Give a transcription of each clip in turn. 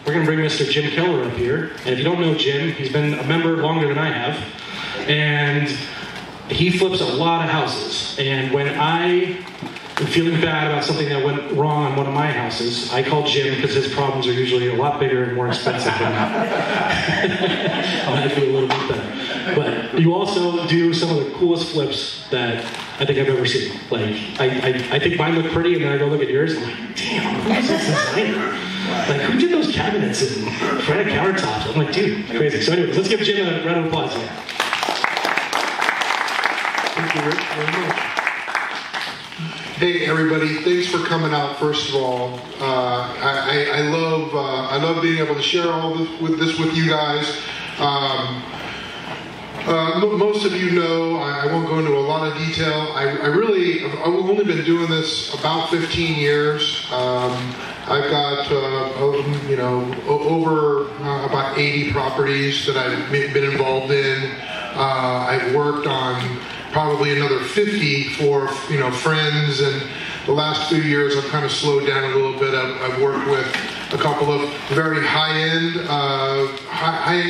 we're going to bring Mr. Jim Keller up here. And if you don't know Jim, he's been a member longer than I have. And he flips a lot of houses. And when I am feeling bad about something that went wrong on one of my houses, I call Jim because his problems are usually a lot bigger and more expensive than mine. I feel a little bit better. But you also do some of the coolest flips that I think I've ever seen. Like, I think mine look pretty, and then I go look at yours, and I'm like, damn, who's this designer? Like, who did those cabinets and granite countertops? I'm like, dude, crazy. So anyways, let's give Jim a round of applause here. Thank you, Rick, very much. Hey everybody, thanks for coming out. First of all, I love being able to share all this with you guys. Most of you know, I won't go into a lot of detail. I've only been doing this about 15 years. I've got over about 80 properties that I've been involved in. I've worked on probably another 50 for friends, and the last few years I've kind of slowed down a little bit. I've worked with a couple of very high-end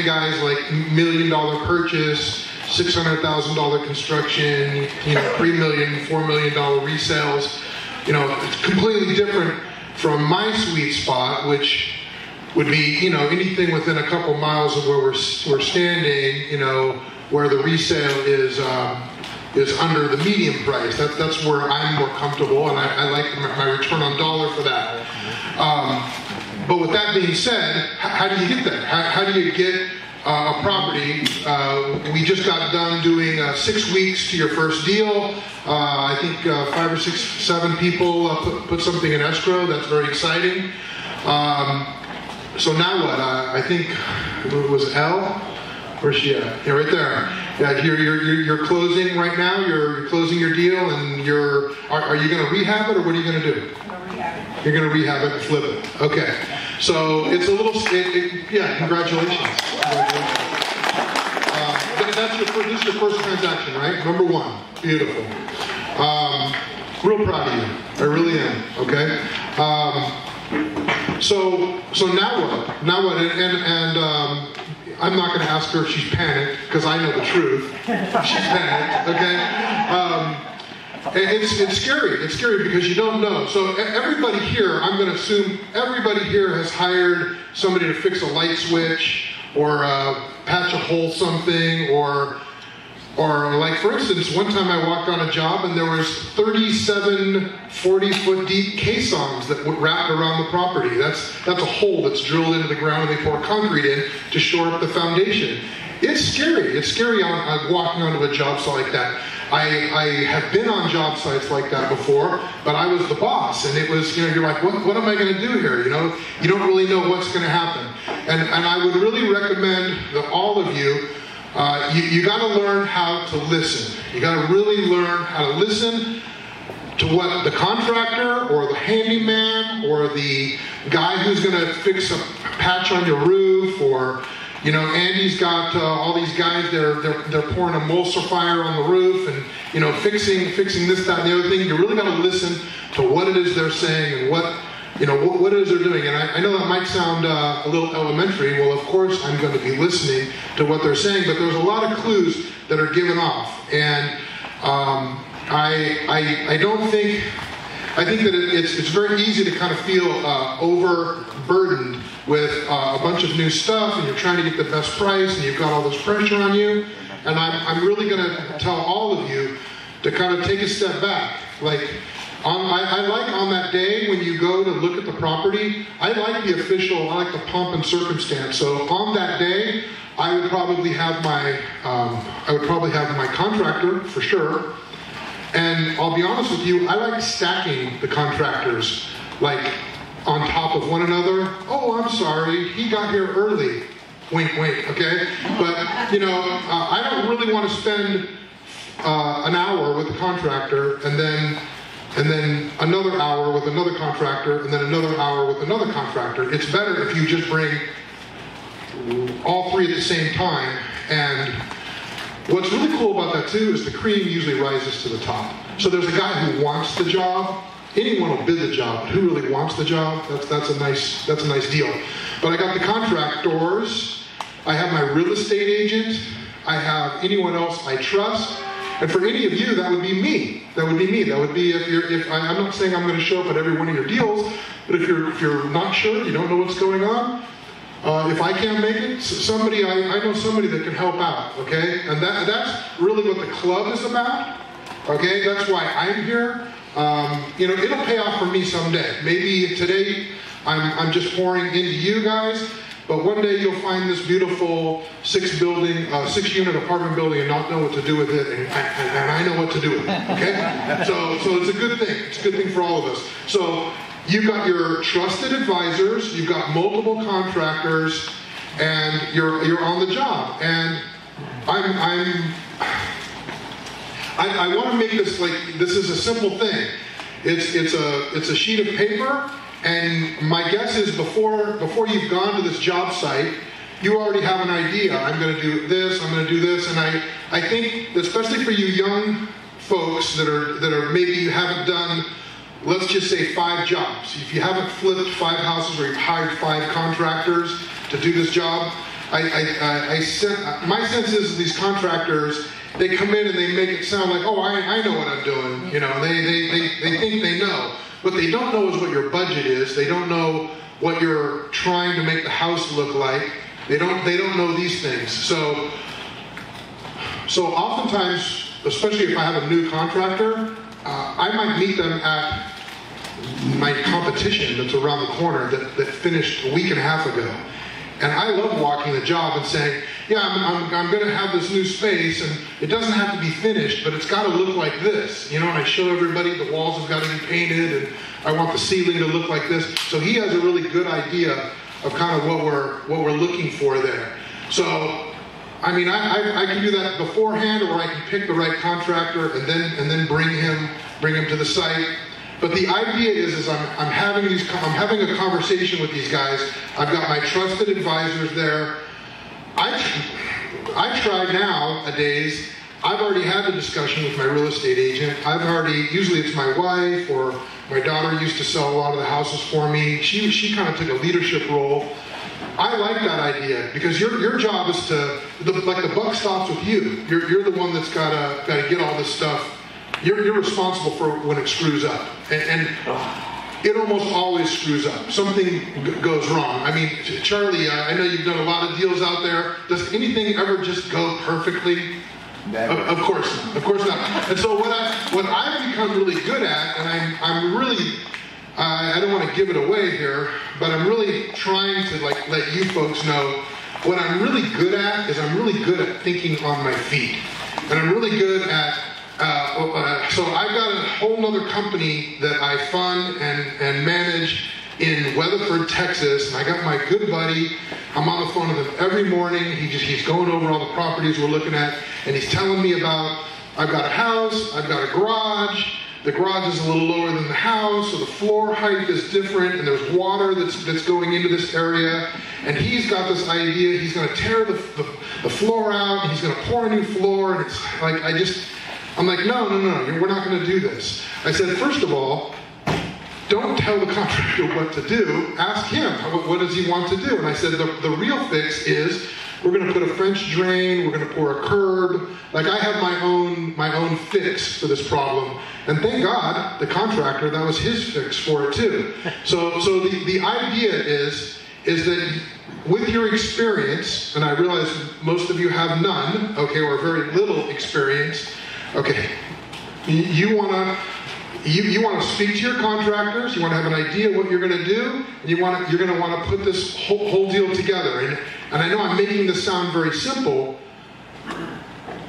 guys, like $1 million purchase, $600,000 construction, $3 million, $4 million resales. It's completely different from my sweet spot, which would be anything within a couple miles of where we're standing, where the resale is under the medium price. That's where I'm more comfortable, and I like my return on dollar for that. But with that being said, how do you get there? How do you get a property? We just got done doing 6 weeks to your first deal. I think 5 or 6, 7 people put something in escrow. That's very exciting. So now what? I think it was Elle. Where's she at? Yeah, right there. Yeah, you're closing right now. You're closing your deal, and are you going to rehab it, or what are you going to do? You're going to rehab it and flip it. Okay. So it's a little. Yeah. Congratulations. This is your first transaction, right? Number 1. Beautiful. Real proud of you. I really am. Okay. So now what? Now what? And I'm not going to ask her if she's panicked, because I know the truth. She's panicked, okay? It's scary. It's scary because you don't know. So everybody here, I'm going to assume everybody here has hired somebody to fix a light switch, or patch a hole something, or like, for instance, one time I walked on a job and there was 37 40-foot deep caissons that wrapped around the property. That's a hole that's drilled into the ground, and they pour concrete in to shore up the foundation. It's scary. It's scary on walking onto a job site like that. I have been on job sites like that before, but I was the boss, and it was, you're like, what am I going to do here? You don't really know what's going to happen. And I would really recommend that all of you, you got to learn how to listen. You got to really learn how to listen to what the contractor or the handyman or the guy who's going to fix a patch on your roof, or Andy's got all these guys. They're pouring emulsifier on the roof, and fixing this, that, and the other thing. You really got to listen to what it is they're saying and what it is they're doing. And I know that might sound a little elementary. Well, of course I'm going to be listening to what they're saying, but there's a lot of clues that are given off, and I think that it's very easy to kind of feel overburdened with a bunch of new stuff, and you're trying to get the best price, and you've got all this pressure on you. And I'm really going to tell all of you to kind of take a step back. Like, I like on that day when you go to look at the property, I like the pomp and circumstance. So on that day, I would probably have my contractor for sure. And I'll be honest with you, I like stacking the contractors, like, on top of one another. Oh, I'm sorry, he got here early. Wink, wink, okay? But, I don't really want to spend an hour with a contractor, and then another hour with another contractor, and then another hour with another contractor. It's better if you just bring all 3 at the same time. And what's really cool about that too is the cream usually rises to the top. So there's a guy who wants the job, anyone will bid the job, but who really wants the job? That's a nice deal. But I got the contractors, I have my real estate agent, I have anyone else I trust, and for any of you, that would be me. That would be me. That would be I'm not saying I'm going to show up at every one of your deals, but if you're not sure, you don't know what's going on, if I can't make it, I know somebody that can help out, okay? And that's really what the club is about, okay? That's why I'm here. You know, it'll pay off for me someday. Maybe today I'm just pouring into you guys, but one day you'll find this beautiful 6-unit apartment building and not know what to do with it, and I know what to do with it, okay? So it's a good thing. It's a good thing for all of us. So you've got your trusted advisors, you've got multiple contractors, and you're on the job. And I want to make this this is a simple thing. It's a sheet of paper, and my guess is before you've gone to this job site, you already have an idea. I'm going to do this, I'm going to do this, and I think, especially for you young folks that are maybe you haven't done, let's just say 5 jobs. If you haven't flipped 5 houses or you've hired 5 contractors to do this job, my sense is these contractors, they come in and they make it sound like, oh, I know what I'm doing. You know, they think they know. What they don't know is what your budget is. They don't know what you're trying to make the house look like. They don't know these things. So oftentimes, especially if I have a new contractor, I might meet them at my competition that's around the corner that finished a week and a half ago. And I love walking the job and saying, yeah, I'm going to have this new space, and it doesn't have to be finished, but it's got to look like this. You know, and I show everybody the walls have got to be painted, and I want the ceiling to look like this. So he has a really good idea of kind of what we're looking for there. So, I mean, I can do that beforehand, or I can pick the right contractor and then bring him to the site. But the idea is I'm having a conversation with these guys. I've got my trusted advisors there. I try nowadays. I've already had the discussion with my real estate agent. Usually it's my wife or my daughter used to sell a lot of the houses for me. She kind of took a leadership role. I like that idea because your job is like the buck stops with you. You're the one that's gotta get all this stuff. You're responsible for when it screws up, and it almost always screws up. Something goes wrong. I mean, Charlie, I know you've done a lot of deals out there. Does anything ever just go perfectly? Of course not. And so what I've become really good at, and I'm really, I don't want to give it away here, but I'm really trying to let you folks know what I'm really good at is I'm really good at thinking on my feet, and I'm really good at. So I've got a whole nother company that I fund and manage in Weatherford, Texas, and I got my good buddy. I'm on the phone with him every morning. He's going over all the properties we're looking at, and he's telling me about, I've got a house, I've got a garage. The garage is a little lower than the house, so the floor height is different, and there's water that's going into this area. And he's got this idea. He's going to tear the floor out, and he's going to pour a new floor. And it's like I'm like, no, we're not going to do this. I said, first of all, don't tell the contractor what to do. Ask him, what does he want to do? And I said, the real fix is we're going to put a French drain, we're going to pour a curb. Like I have my own fix for this problem. And thank God, the contractor, that was his fix for it too. So the idea is that with your experience, and I realize most of you have none, okay, or very little experience, okay, you want to speak to your contractors. You want to have an idea what you're going to do. And you're going to want to put this whole deal together. And I know I'm making this sound very simple,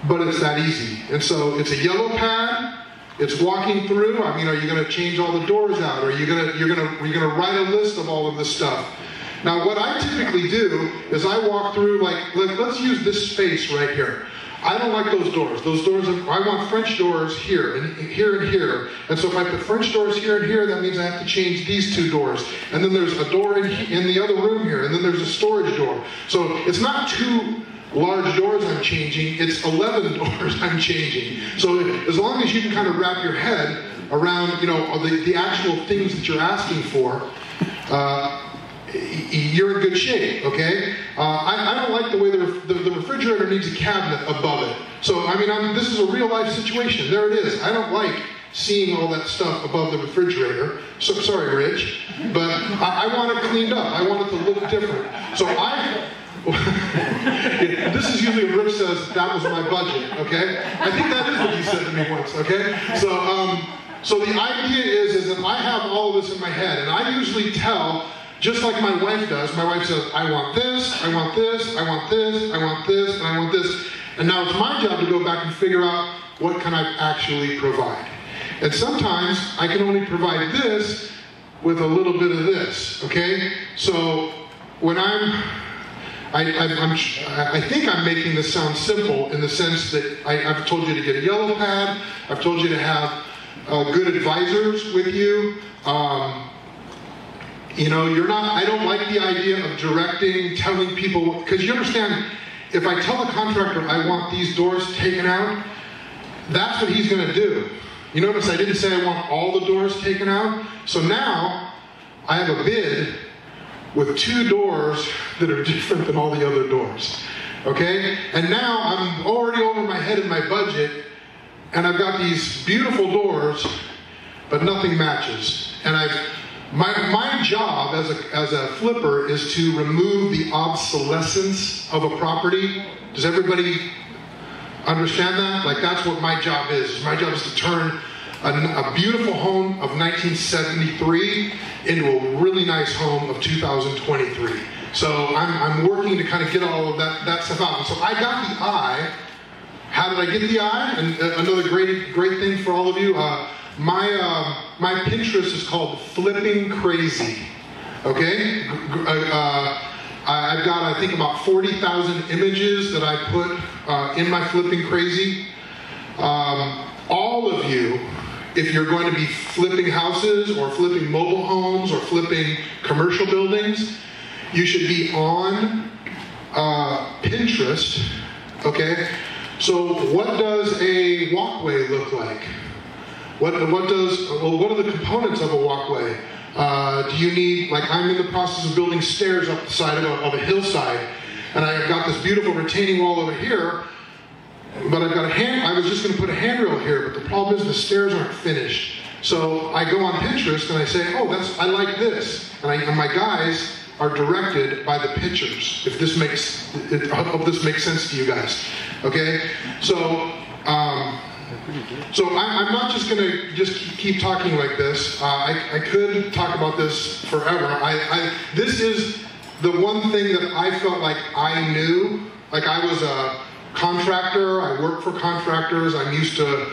but it's that easy. And so it's a yellow pad. It's walking through. I mean, are you going to change all the doors out? Or are you going to write a list of all of this stuff? Now, what I typically do is I walk through, let's use this space right here. I don't like those doors. Those doors, I want French doors here and here and here. And so if I put French doors here and here, that means I have to change these 2 doors. And then there's a door in the other room here, and then there's a storage door. So it's not too large doors I'm changing, it's 11 doors I'm changing. So as long as you can kind of wrap your head around, you know, the actual things that you're asking for, you're in good shape, okay? I don't like the way the refrigerator needs a cabinet above it. So, I mean, this is a real life situation. There it is. I don't like seeing all that stuff above the refrigerator. So, sorry, Rich, but I want it cleaned up. I want it to look different. So this is usually when Rich says, that was my budget, okay? I think that is what he said to me once, okay? So the idea is that I have all of this in my head, and I usually tell, just like my wife does. My wife says, I want this, I want this, I want this, I want this, and I want this. And now it's my job to go back and figure out what can I actually provide. And sometimes I can only provide this with a little bit of this, okay? So when I think I'm making this sound simple in the sense that I've told you to get a yellow pad, I've told you to have good advisors with you. You know, I don't like the idea of directing, telling people, because you understand, if I tell a contractor I want these doors taken out, that's what he's going to do. You notice I didn't say I want all the doors taken out. So now I have a bid with 2 doors that are different than all the other doors. Okay? And now I'm already over my head in my budget, and I've got these beautiful doors, but nothing matches. And my job as a flipper is to remove the obsolescence of a property. Does everybody understand that? Like, that's what my job is. My job is to turn a beautiful home of 1973 into a really nice home of 2023. So I'm working to kind of get all of that stuff out. And so I got the eye. How did I get the eye? And another great thing for all of you. My Pinterest is called Flipping Crazy. Okay? I've got, I think, about 40,000 images that I put in my Flipping Crazy. All of you, if you're going to be flipping houses or flipping mobile homes or flipping commercial buildings, you should be on Pinterest. Okay? So what does a walkway look like? What are the components of a walkway? Do you need, like, I'm in the process of building stairs up the side of a hillside, and I've got this beautiful retaining wall over here, but I've got I was just going to put a handrail here, but the problem is the stairs aren't finished. So I go on Pinterest and I say, oh, I like this, and my guys are directed by the pictures. I hope this makes sense to you guys. Okay, so I'm not just going to keep talking like this. I could talk about this forever. This is the one thing that I felt like I knew. Like, I was a contractor. I worked for contractors. I'm used to,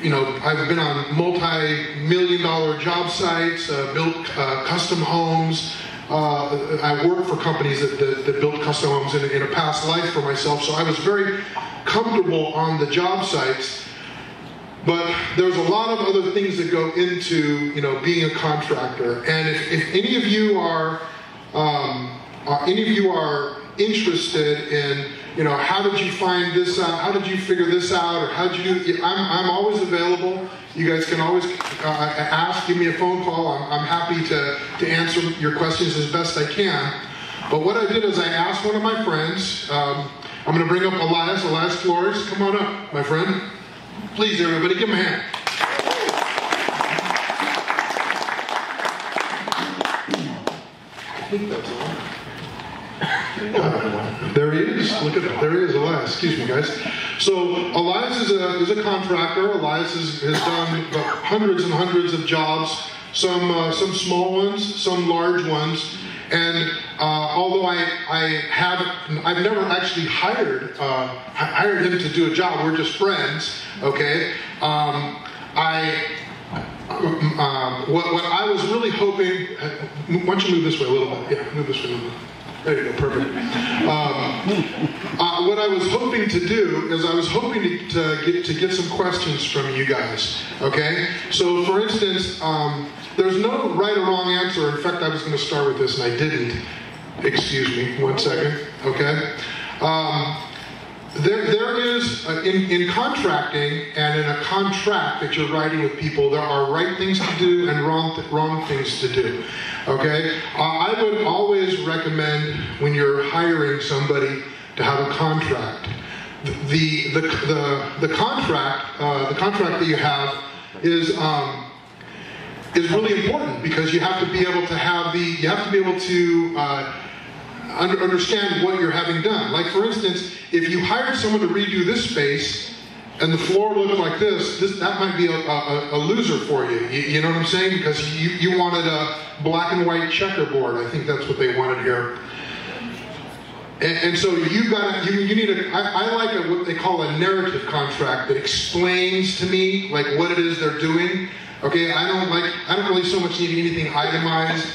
you know, I've been on multi-million-dollar job sites, built custom homes. I worked for companies that built custom homes in a past life for myself. So I was very comfortable on the job sites. But there's a lot of other things that go into, you know, being a contractor. And if any of you are interested in, you know, how did you find this out? How did you figure this out? Or how did you do? I'm always available. You guys can always ask, give me a phone call. I'm happy to answer your questions as best I can. But what I did is I asked one of my friends. I'm going to bring up Elias. Elias Flores, come on up, my friend. Please, everybody, give him a hand. I think that's all. There he is. Look at that. There he is, Elias. Excuse me, guys. So Elias is a contractor. Elias has done hundreds and hundreds of jobs. Some small ones, some large ones. And although I've never actually hired him to do a job. We're just friends, okay? What I was really hoping. Why don't you move this way a little bit? Yeah, move this way a little bit. There you go, perfect. What I was hoping to do is I was hoping to get some questions from you guys. Okay? So, for instance, there's no right or wrong answer. In fact, I was going to start with this and I didn't. Excuse me, 1 second. Okay? There is, in contracting and in a contract that you're writing with people, there are right things to do and wrong things to do, okay? I would always recommend when you're hiring somebody to have a contract. The contract that you have is really important, because you have to be able to understand what you're having done. Like, for instance, if you hired someone to redo this space and the floor looked like this, that might be a loser for you. You know what I'm saying? Because you wanted a black and white checkerboard. I think that's what they wanted here. And so you need I like what they call a narrative contract that explains to me like what it is they're doing. Okay, I don't really so much need anything itemized.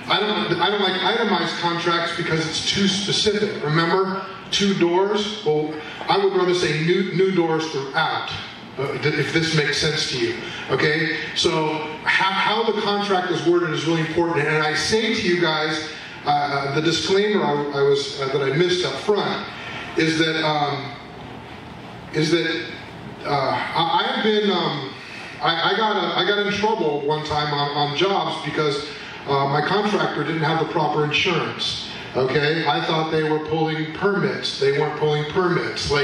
I don't like itemized contracts because it's too specific. Remember, 2 doors? Well, I would rather say new doors throughout, if this makes sense to you. Okay? So how the contract is worded is really important. And I say to you guys, the disclaimer that I missed up front is that I got in trouble one time on jobs because my contractor didn't have the proper insurance. Okay, I thought they were pulling permits. They weren't pulling permits. So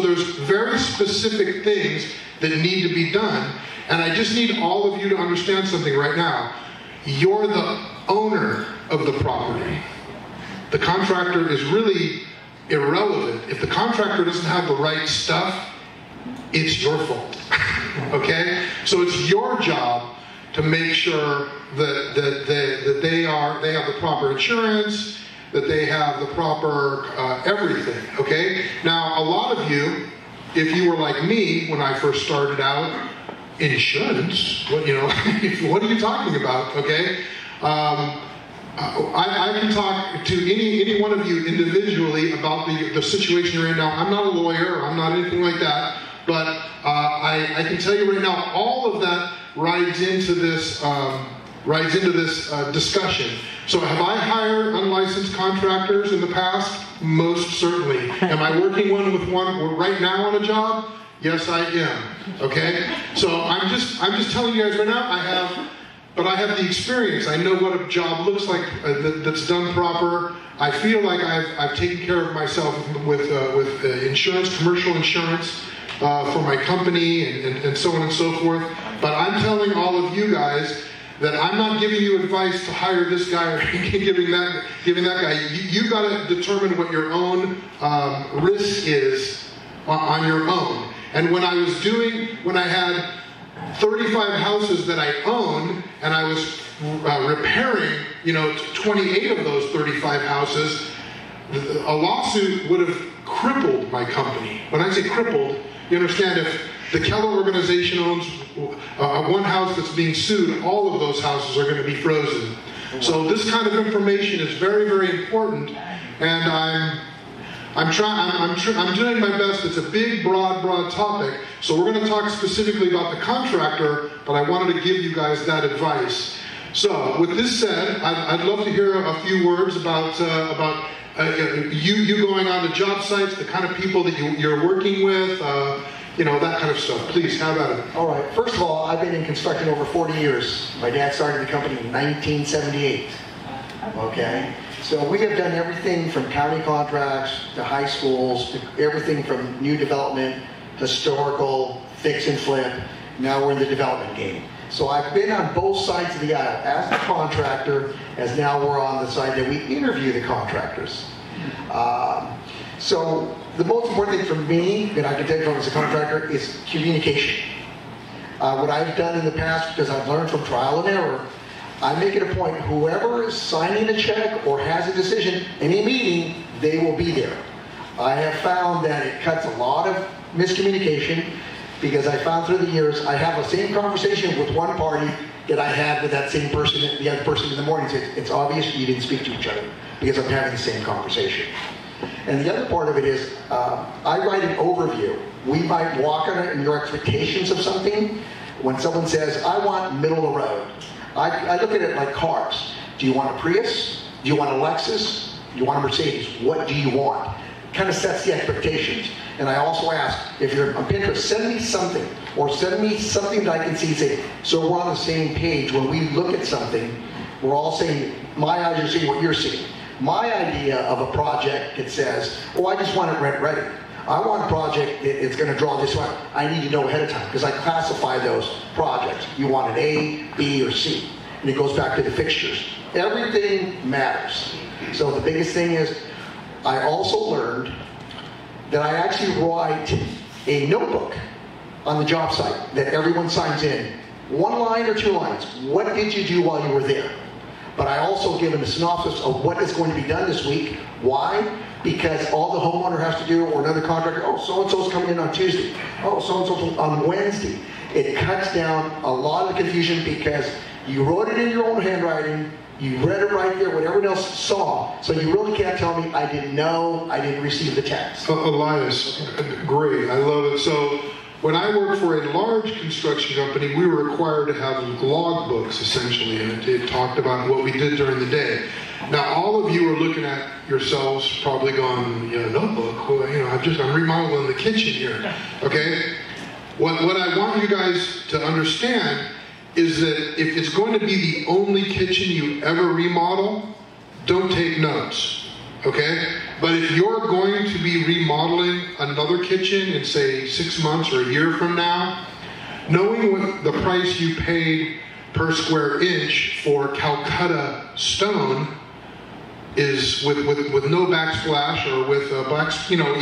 there's very specific things that need to be done. And I just need all of you to understand something right now. You're the owner of the property. The contractor is really irrelevant. If the contractor doesn't have the right stuff, it's your fault. Okay? So it's your job to make sure that they have the proper insurance, that they have the proper everything, okay? Now, a lot of you, if you were like me when I first started out, insurance, what are you talking about, okay? I can talk to any one of you individually about the situation you're in now. I'm not a lawyer, I'm not anything like that, but I can tell you right now, all of that rides into this discussion. So have I hired unlicensed contractors in the past? Most certainly. Am I working with one right now on a job? Yes, I am. Okay? So I'm just telling you guys right now, I have the experience. I know what a job looks like that's done proper. I feel like I've taken care of myself with insurance, commercial insurance, for my company and so on and so forth. But I'm telling all of you guys that I'm not giving you advice to hire this guy or giving that guy. You got to determine what your own risk is on your own. And when I had 35 houses that I owned, and I was repairing, 28 of those 35 houses, a lawsuit would have crippled my company. When I say crippled, you understand, if the Keller organization owns one house that's being sued, all of those houses are going to be frozen. So this kind of information is very, very important, and I'm doing my best. It's a big, broad topic. So we're going to talk specifically about the contractor, but I wanted to give you guys that advice. So with this said, I'd love to hear a few words about you going on to job sites, the kind of people that you're working with, that kind of stuff. Please, have at it. All right. First of all, I've been in construction over 40 years. My dad started the company in 1978. Okay? So we have done everything from county contracts to high schools, to everything from new development, historical, fix and flip. Now we're in the development game. So I've been on both sides of the aisle as the contractor, as now we're on the side that we interview the contractors. So the most important thing for me that I can take from as a contractor is communication. What I've done in the past, because I've learned from trial and error, I make it a point, whoever is signing a check or has a decision, any meeting, they will be there. I have found that it cuts a lot of miscommunication, because I found through the years, I have the same conversation with one party that I had with that same person, the other person in the morning. It's obvious you didn't speak to each other, because I'm having the same conversation. And the other part of it is, I write an overview. We might walk on your expectations of something. When someone says, I want middle of the road, I look at it like cars. Do you want a Prius? Do you want a Lexus? Do you want a Mercedes? What do you want? kind of sets the expectations. And I also ask, if you're on Pinterest, send me something, or send me something that I can see, say, so we're on the same page. When we look at something, we're all saying, my eyes are seeing what you're seeing. My idea of a project that says, oh, I just want it rent ready. I want a project that it's going to draw this one. I need to know ahead of time, because I classify those projects. You want an A, B, or C. And it goes back to the fixtures. Everything matters. So the biggest thing is, I also learned that I actually write a notebook on the job site that everyone signs in. 1 line or 2 lines. What did you do while you were there? But I also give them a synopsis of what is going to be done this week. Why? Because all the homeowner has to do, or another contractor, oh, so-and-so's coming in on Tuesday. Oh, so-and-so's on Wednesday. It cuts down a lot of the confusion because you wrote it in your own handwriting, you read it right there, what everyone else saw, so you really can't tell me, I didn't know, I didn't receive the text. Elias, great, I love it. So when I worked for a large construction company, we were required to have logbooks, essentially, and it talked about what we did during the day. Now, all of you are looking at yourselves, probably going, yeah, notebook, well, you know, I'm remodeling the kitchen here, okay? What I want you guys to understand is that if it's going to be the only kitchen you ever remodel, don't take notes, okay? But if you're going to be remodeling another kitchen in, say, 6 months or a year from now, knowing what the price you paid per square inch for Calcutta stone is with no backsplash or with you know,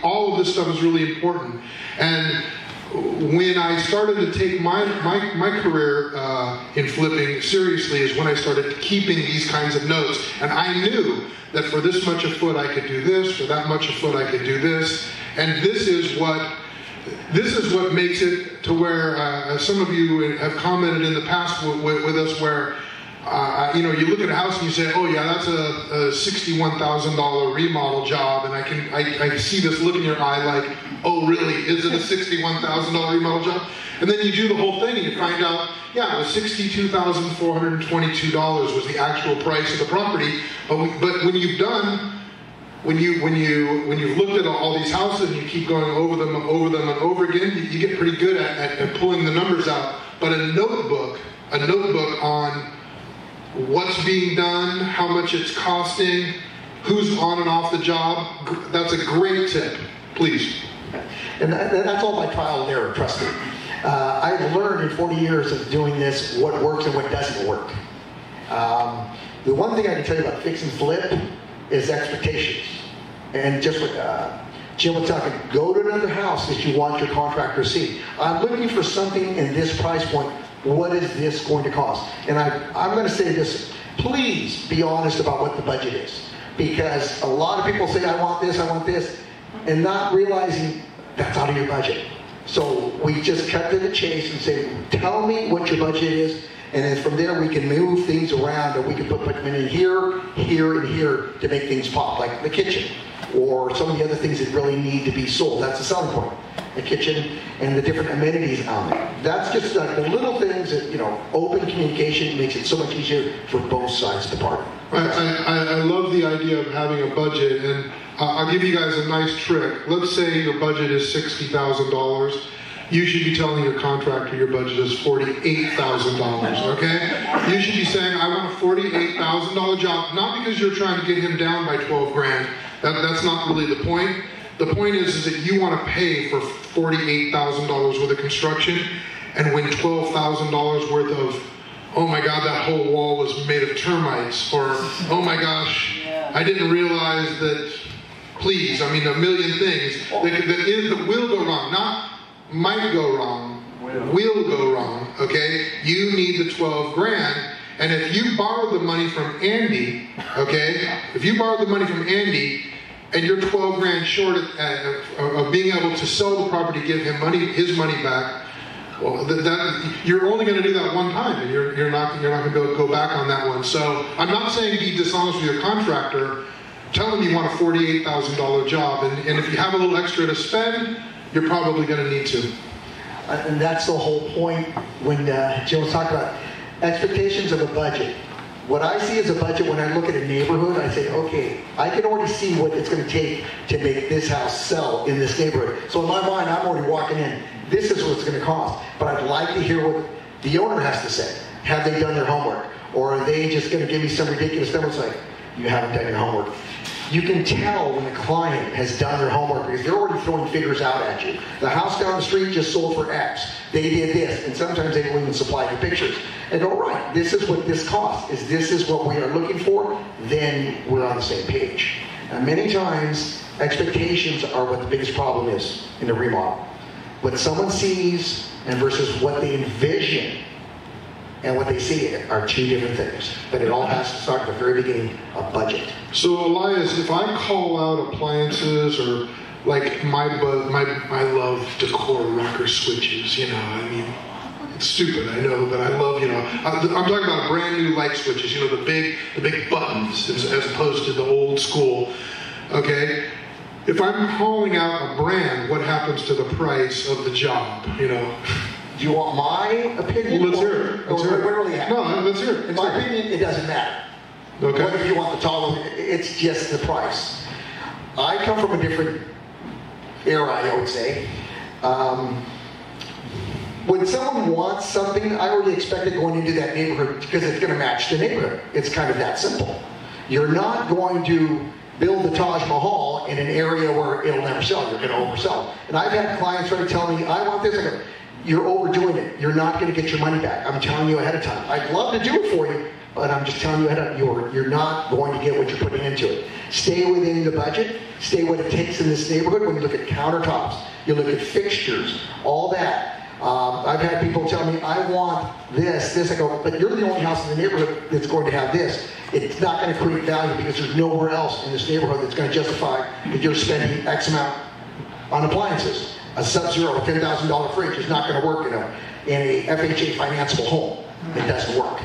all of this stuff is really important. And when I started to take my career in flipping seriously is when I started keeping these kinds of notes. And I knew that for this much a foot I could do this, for that much a foot I could do this. And this is what makes it to where some of you have commented in the past with us where you know, you look at a house and you say, oh yeah, that's a $61,000 remodel job, and I see this look in your eye like, oh really, is it a $61,000 remodel job? And then you do the whole thing and you find out, yeah, it was $62,422 was the actual price of the property. But when you've done, when you've looked at all these houses and you keep going over them and over again, you get pretty good at pulling the numbers out. But a notebook on what's being done, how much it's costing, who's on and off the job, that's a great tip. Please. And that's all by trial and error, trust me. I've learned in 40 years of doing this what works and what doesn't work. The one thing I can tell you about fix and flip is expectations. And just what Jim was talking, go to another house that you want your contractor to see. I'm looking for something in this price point. What is this going to cost? And I'm going to say this, please be honest about what the budget is. Because a lot of people say, I want this, and not realizing that's out of your budget. So we just cut to the chase and say, tell me what your budget is, and then from there we can move things around, and we can put them in here, here, and here to make things pop, like the kitchen, or some of the other things that really need to be sold. That's the selling point. The kitchen and the different amenities on it. That's just the little things that, you know, open communication makes it so much easier for both sides of the party. I love the idea of having a budget, and I'll give you guys a nice trick. Let's say your budget is $60,000. You should be telling your contractor your budget is $48,000, okay? You should be saying, I want a $48,000 job, not because you're trying to get him down by 12 grand. That's not really the point. The point is that you want to pay for $48,000 worth of construction and win $12,000 worth of, oh my God, that whole wall was made of termites, or oh my gosh, I didn't realize that, please, I mean a million things that will go wrong, not might go wrong, will go wrong, okay? You need the 12 grand, and if you borrow the money from Andy, okay, if you borrow the money from Andy, and you're 12 grand short of being able to sell the property, give him his money back, well, you're only going to do that one time, and you're not going to go back on that one. So I'm not saying be dishonest with your contractor. Tell him you want a $48,000 job, and if you have a little extra to spend, you're probably going to need to. And that's the whole point when Jim was talking about expectations of a budget. What I see as a budget when I look at a neighborhood, I say, okay, I can already see what it's going to take to make this house sell in this neighborhood. So in my mind, I'm already walking in, this is what it's going to cost. But I'd like to hear what the owner has to say. Have they done their homework? Or are they just going to give me some ridiculous number? It's like, you haven't done your homework. You can tell when the client has done their homework because they're already throwing figures out at you. The house down the street just sold for X. They did this, and sometimes they will even supply you pictures. And go, right, this is what this costs. Is this is what we are looking for? Then we're on the same page. And many times, expectations are what the biggest problem is in the remodel. What someone sees and versus what they envision and what they see are two different things. But it all has to start at the very beginning, a budget. So Elias, if I call out appliances or like I love decor rocker switches, you know, I mean, it's stupid, I know, but I love, you know, I'm talking about brand new light switches, you know, the big buttons as opposed to the old school, okay? If I'm calling out a brand, what happens to the price of the job, you know? Do you want my opinion? Well, let's hear it. Let's hear it. No, let's hear it. In my opinion, it doesn't matter. Okay. What if you want the tall one? It's just the price. I come from a different era, I would say. When someone wants something, I already expect it going into that neighborhood because it's going to match the neighborhood. It's kind of that simple. You're not going to build the Taj Mahal in an area where it'll never sell. You're going to oversell. And I've had clients try to tell me, I want this. I go, you're overdoing it. You're not going to get your money back. I'm telling you ahead of time. I'd love to do it for you, but I'm just telling you ahead of time, you're not going to get what you're putting into it. Stay within the budget. Stay what it takes in this neighborhood. When you look at countertops, you look at fixtures, all that. I've had people tell me, I want this. I go, but you're the only house in the neighborhood that's going to have this. It's not going to create value because there's nowhere else in this neighborhood that's going to justify that you're spending X amount on appliances. A Sub-Zero, a $10,000 fridge is not going to work in a FHA financeable home. It doesn't work.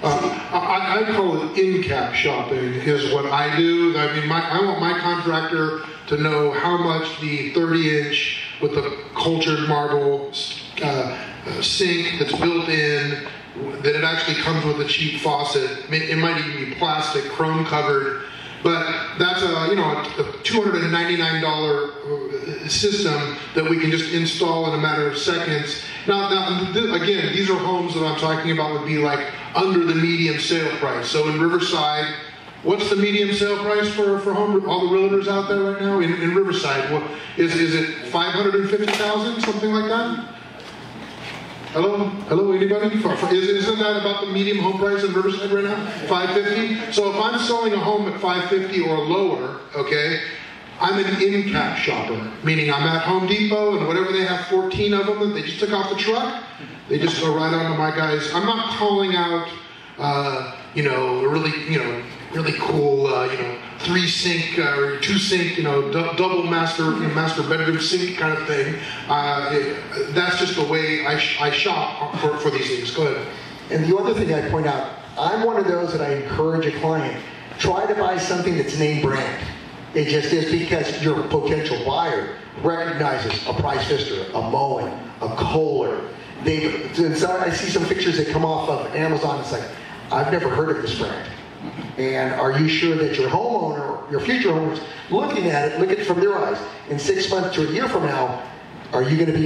I call it in-cap shopping is what I do. I mean, I want my contractor to know how much the 30-inch with the cultured marble sink that's built in, that it actually comes with a cheap faucet. It might even be plastic, chrome covered. But that's a $299 system that we can just install in a matter of seconds. Now, again, these are homes that I'm talking about would be like under the medium sale price. So in Riverside, what's the medium sale price for home? All the realtors out there right now in Riverside, is it $550,000, something like that? Hello, anybody? Isn't that about the medium home price in Riverside right now? $550. So if I'm selling a home at $550 or lower, okay, I'm an in-cap shopper, meaning I'm at Home Depot and whatever they have, 14 of them that they just took off the truck, they just go right onto my guys. I'm not calling out, really cool, 3-sink or 2-sink, double master bedroom sink kind of thing. That's just the way I shop for these things. Go ahead. And the other thing I point out, I'm one of those that I encourage a client, try to buy something that's name brand. It just is because your potential buyer recognizes a Price Pfister, a Moen, a Kohler. I see some pictures that come off of Amazon. It's like, I've never heard of this brand. And are you sure that your homeowner, your future homeowners, looking at it, look at it from their eyes, in 6 months to a year from now, are you going to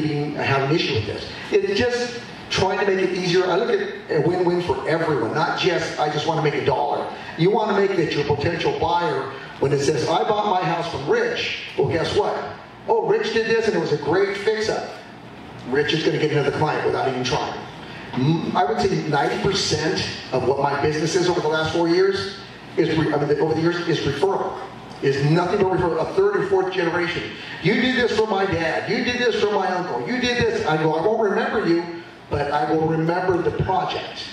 have an issue with this? It's just trying to make it easier. I look at a win-win for everyone, not just, I just want to make $1. You want to make that your potential buyer, when it says, I bought my house from Rich, well, guess what? Oh, Rich did this and it was a great fix-up. Rich is going to get another client without even trying. I would say 90% of what my business is over the last 4 years is referral. Is nothing but referral. A third and fourth generation. You did this for my dad. You did this for my uncle. You did this. I go, I won't remember you, but I will remember the project.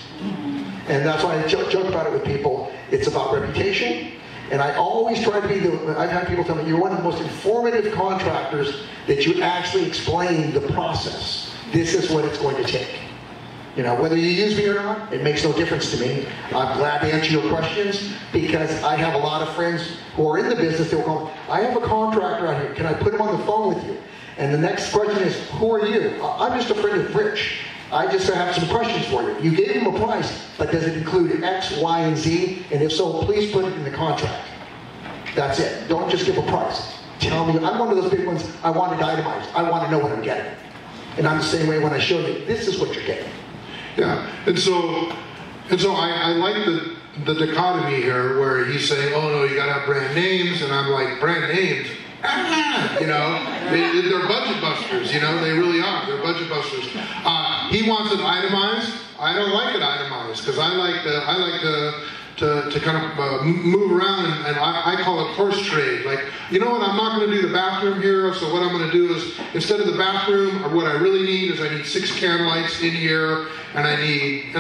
And that's why I joke about it with people. It's about reputation. And I always try to be I've had people tell me, you're one of the most informative contractors that you actually explain the process. This is what it's going to take. Whether you use me or not, it makes no difference to me. I'm glad to answer your questions because I have a lot of friends who are in the business that will call me, I have a contractor out here. Can I put him on the phone with you? And the next question is, who are you? I'm just a friend of Rich. I just have some questions for you. You gave him a price, but does it include X, Y, and Z? And if so, please put it in the contract. That's it. Don't just give a price. Tell me, I'm one of those big ones, I want it itemized. I want to know what I'm getting. And I'm the same way when I show you, this is what you're getting. Yeah, and so I like the dichotomy here where he's saying, oh no, you gotta have brand names, and I'm like, brand names? You know, they're budget busters, you know, they really are, they're budget busters. He wants it itemized. I don't like it itemized, because I like to kind of move around, and I call it horse trade. Like, you know what, I'm not going to do the bathroom here, so what I'm going to do is, instead of the bathroom, what I really need is I need 6 can lights in here, and I need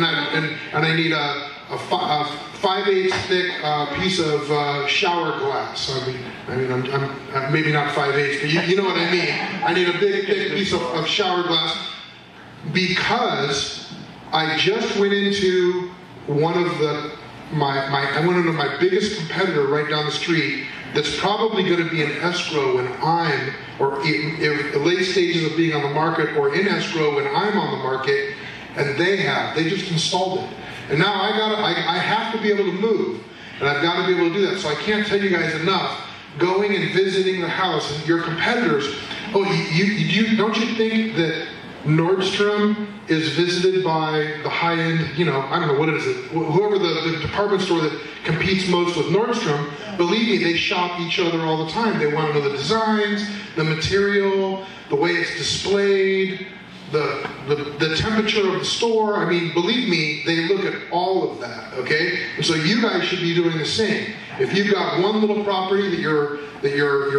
a 5/8 thick piece of shower glass. I mean, I'm maybe not 5/8, but you know what I mean. I need a big thick piece of shower glass, because I just went into one of I went into my biggest competitor right down the street that's probably going to be in escrow when or in late stages of being on the market, or in escrow when I'm on the market, and they just installed it. And now I have to be able to move, and I've got to be able to do that. So I can't tell you guys enough, going and visiting the house, and your competitors, don't you think that Nordstrom is visited by the high-end, you know, I don't know, what is it? Whoever the department store that competes most with Nordstrom, believe me, they shop each other all the time. They want to know the designs, the material, the way it's displayed, the temperature of the store. I mean, believe me, they look at all of that, okay? And so you guys should be doing the same. If you've got one little property that you're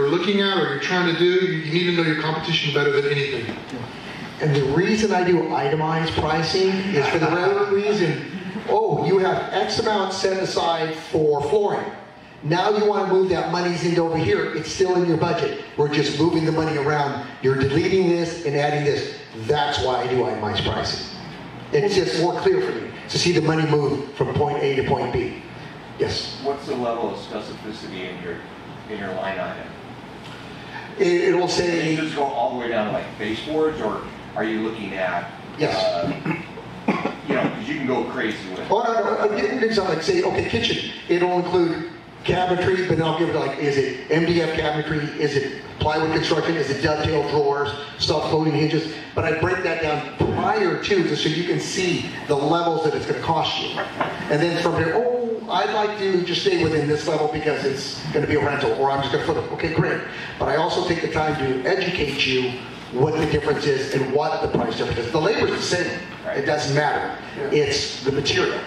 looking at or you're trying to do, you need to know your competition better than anything. And the reason I do itemized pricing is for the very reason, oh, you have X amount set aside for flooring. Now you want to move that money's into over here. It's still in your budget. We're just moving the money around. You're deleting this and adding this. That's why I do itemized pricing. It's just more clear for me to see the money move from point A to point B. Yes? What's the level of specificity in your line item? It'll say... Can you just go all the way down to like baseboards, or are you looking at... Yes. You know, because you can go crazy with it. Oh, no. It's not like, say, okay, kitchen. It'll include cabinetry, but then I'll give it like, is it MDF cabinetry? Is it plywood construction? Is it dovetail drawers? Self-loading hinges? But I break that down prior to, so you can see the levels that it's going to cost you. And then from there, oh, I'd like to just stay within this level because it's going to be a rental, or I'm just going to flip it. Okay, great. But I also take the time to educate you what the difference is and what the price difference is. The labor is the same. It doesn't matter. It's the material.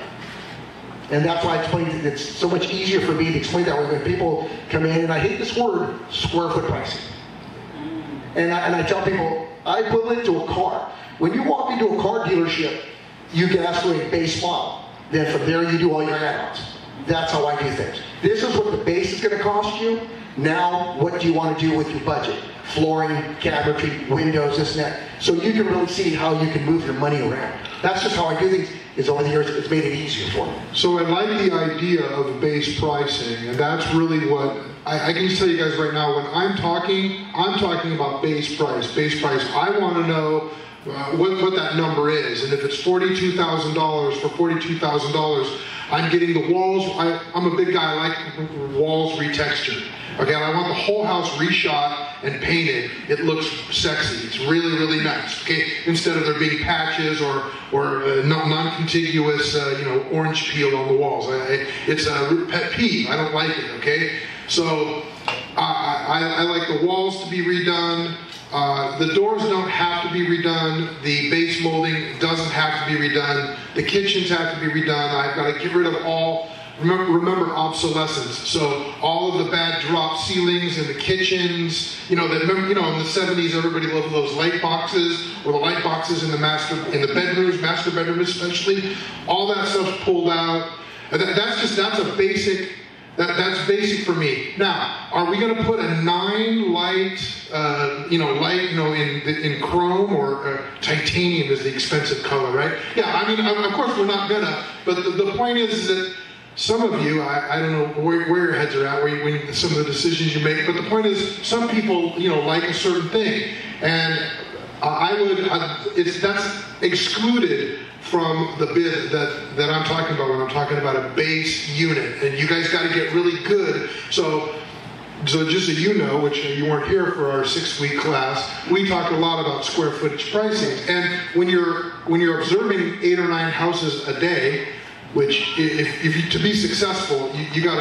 And that's why I explained it. It's so much easier for me to explain that way when people come in, and I hate this word, square foot pricing. And I tell people, I equivalent to a car. When you walk into a car dealership, you can ask for a base model. Then from there you do all your add-ons. That's how I do things. This is what the base is going to cost you. Now, what do you want to do with your budget? Flooring, cabinetry, windows, this and that. So you can really see how you can move your money around. That's just how I do things. Is over the years, it's made it easier for me. So I like the idea of base pricing, and that's really what I can just tell you guys right now. When I'm talking about base price. Base price. I want to know what that number is, and if it's $42,000 for $42,000, I'm getting the walls. I'm a big guy. I like walls retextured. Okay, and I want the whole house reshot and painted. It looks sexy. It's really, really nice. Okay, instead of there being patches or non-contiguous, orange peel on the walls. It's a pet peeve. I don't like it. Okay, so I like the walls to be redone. The doors don't have to be redone. The base molding doesn't have to be redone. The kitchens have to be redone. I've got to get rid of all. Remember obsolescence. So all of the bad drop ceilings in the kitchens. In the 70s, everybody loved those light boxes, or the light boxes in the master bedrooms especially. All that stuff's pulled out. That's a basic. That's basic for me. Now, are we going to put a 9 light, in chrome, or titanium is the expensive color, right? Yeah, I mean, of course we're not gonna. But the point is that some of you, I don't know where your heads are at, when some of the decisions you make. But the point is, some people, like a certain thing, and that's excluded from the bid that I'm talking about when I'm talking about a base unit. And you guys got to get really good. So just so you know, which you weren't here for our 6-week class, we talked a lot about square footage pricing. And when you're observing 8 or 9 houses a day, which if to be successful, you can't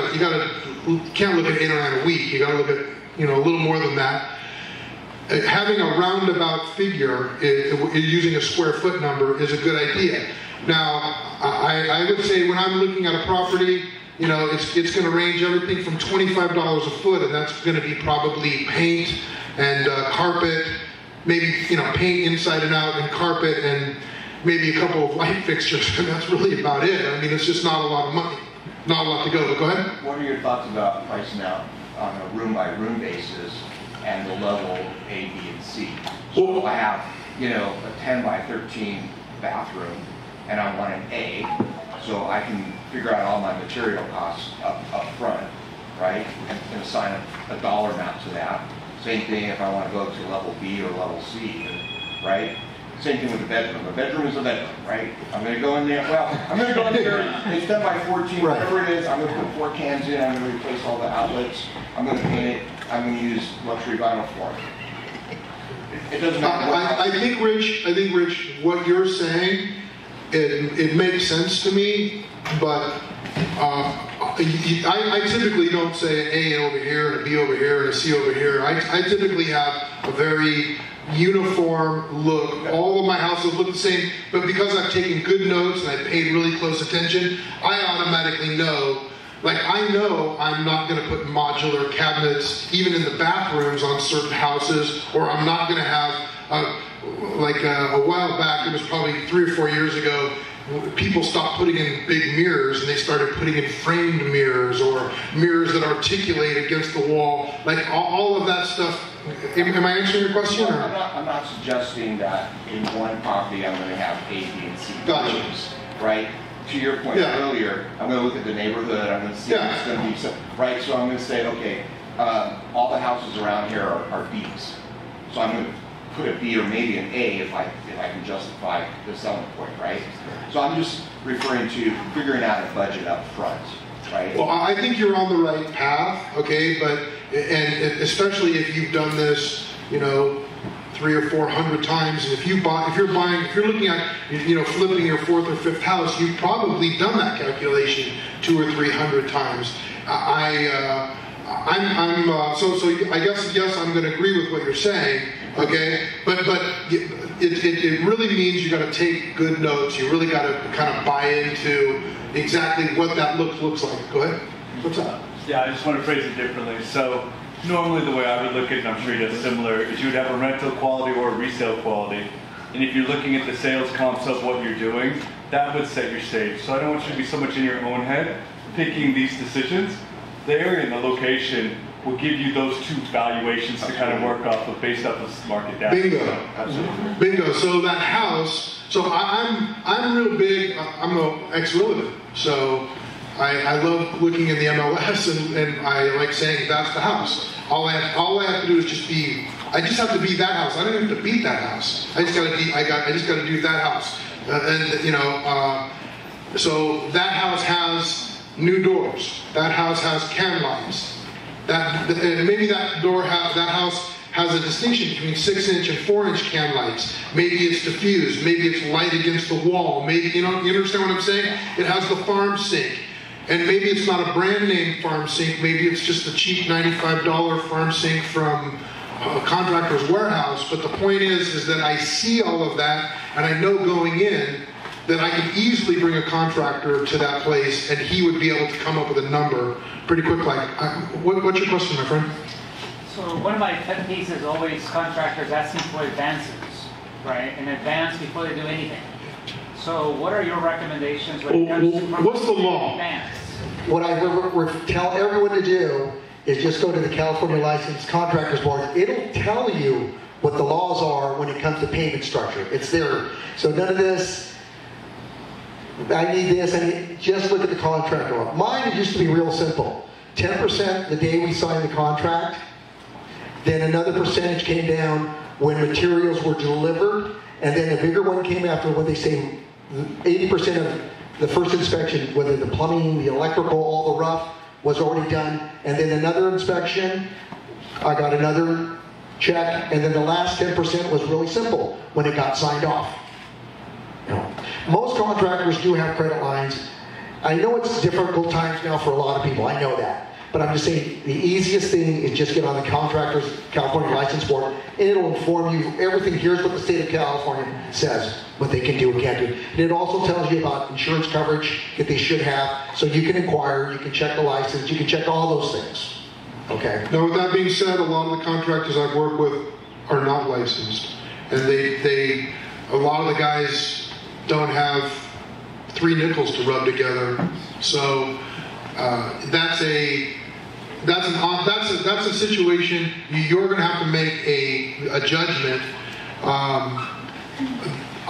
look at 8 or 9 a week. You got to look at a little more than that. Having a roundabout figure, using a square foot number, is a good idea. Now, I would say when I'm looking at a property, it's going to range everything from $25 a foot, and that's going to be probably paint and carpet, maybe paint inside and out and carpet and maybe a couple of light fixtures, and that's really about it. I mean, it's just not a lot of money, not a lot to go. But go ahead. What are your thoughts about pricing out on a room-by-room basis and the level A, B, and C? So I have, a 10 by 13 bathroom, and I want an A, so I can figure out all my material costs up front, right? And assign a dollar amount to that. Same thing if I want to go to level B or level C, right? Same thing with the bedroom. A bedroom is a bedroom, right? I'm going to go in there. Well, I'm going to go in there. It's 10 by 14, whatever it is. I'm going to put 4 cans in. I'm going to replace all the outlets. I'm going to paint it. I'm going to use luxury vinyl flooring. It doesn't matter. I think, Rich, what you're saying, it makes sense to me, but I typically don't say an A over here and a B over here and a C over here. I typically have a very uniform look. All of my houses look the same, but because I've taken good notes and I've paid really close attention, I automatically know, I know I'm not going to put modular cabinets even in the bathrooms on certain houses, or I'm not going to have, a while back, it was probably 3 or 4 years ago, people stopped putting in big mirrors and they started putting in framed mirrors or mirrors that articulate against the wall. All of that stuff. Am I answering your question? Well, I'm not suggesting that in one property I'm going to have A, B, and C rooms, right? To your point earlier, I'm going to look at the neighborhood. I'm going to see what's going to be so, right. So I'm going to say, okay, all the houses around here are Bs. So I'm going to put a B or maybe an A if I can justify the selling point, right? So I'm just referring to figuring out a budget up front, right? Well, I think you're on the right path, okay, and especially if you've done this, 300 or 400 times, and if you're looking at, flipping your 4th or 5th house, you've probably done that calculation 200 or 300 times. So I guess, yes, I'm going to agree with what you're saying, okay? But it really means you got to take good notes. You really got to kind of buy into exactly what that looks like. Go ahead. What's up? Yeah, I just want to phrase it differently. So normally the way I would look at it, and I'm sure you do similar, is you would have a rental quality or a resale quality. And if you're looking at the sales comps of what you're doing, that would set your stage. So I don't want you to be so much in your own head picking these decisions. The area and the location will give you those 2 valuations to kind of work off of based off of market data. Bingo. So, absolutely. Bingo. So that house, I'm real big, I'm an ex-relative. So I love looking in the MLS and I like saying that's the house. All I have to do is I just have to be that house. I don't have to beat that house. I just got to do that house. So that house has new doors. That house has can lights. Maybe that house has a distinction between 6-inch and 4-inch can lights. Maybe it's diffused. Maybe it's light against the wall. Maybe you understand what I'm saying? It has the farm sink. And maybe it's not a brand name farm sink. Maybe it's just a cheap $95 farm sink from a contractor's warehouse. But the point is that I see all of that, and I know going in that I can easily bring a contractor to that place, and he would be able to come up with a number pretty quick. What's your question, my friend? So one of my pet peeves is always contractors asking for advances, right? In advance before they do anything. So what are your recommendations when it comes to what's the law? Advance? What I would tell everyone to do is just go to the California Licensed Contractors Board. It'll tell you what the laws are when it comes to payment structure. It's there. So none of this, I need this, just look at the contract law. Mine used to be real simple. 10% the day we signed the contract, then another percentage came down when materials were delivered, and then a bigger one came after what they say 80% of the first inspection, whether the plumbing, the electrical, all the rough was already done, and then another inspection, I got another check, and then the last 10% was really simple when it got signed off. You know, most contractors do have credit lines. I know it's difficult times now for a lot of people, I know that. But I'm just saying the easiest thing is just get on the Contractors California License Board, and it'll inform you everything. Here's what the state of California says, what they can do and can't do. And it also tells you about insurance coverage that they should have, so you can inquire, you can check the license, you can check all those things. Okay. Now, with that being said, a lot of the contractors I've worked with are not licensed, and a lot of the guys don't have 3 nickels to rub together. So that's a situation you're going to have to make a judgment.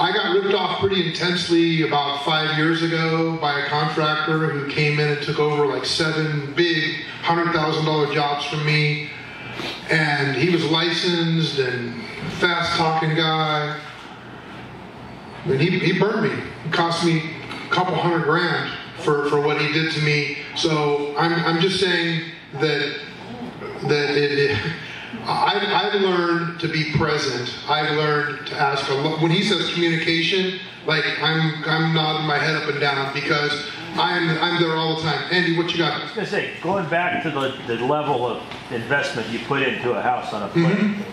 I got ripped off pretty intensely about 5 years ago by a contractor who came in and took over like 7 big $100,000 jobs from me, and he was licensed and fast-talking guy, and he burned me. It cost me a couple $100,000 for what he did to me. So I'm just saying that I've learned to be present. I've learned to ask a lot. When he says communication, like I'm nodding my head up and down because I'm there all the time. Andy, what you got? I was going to say, going back to the level of investment you put into a house on a plan,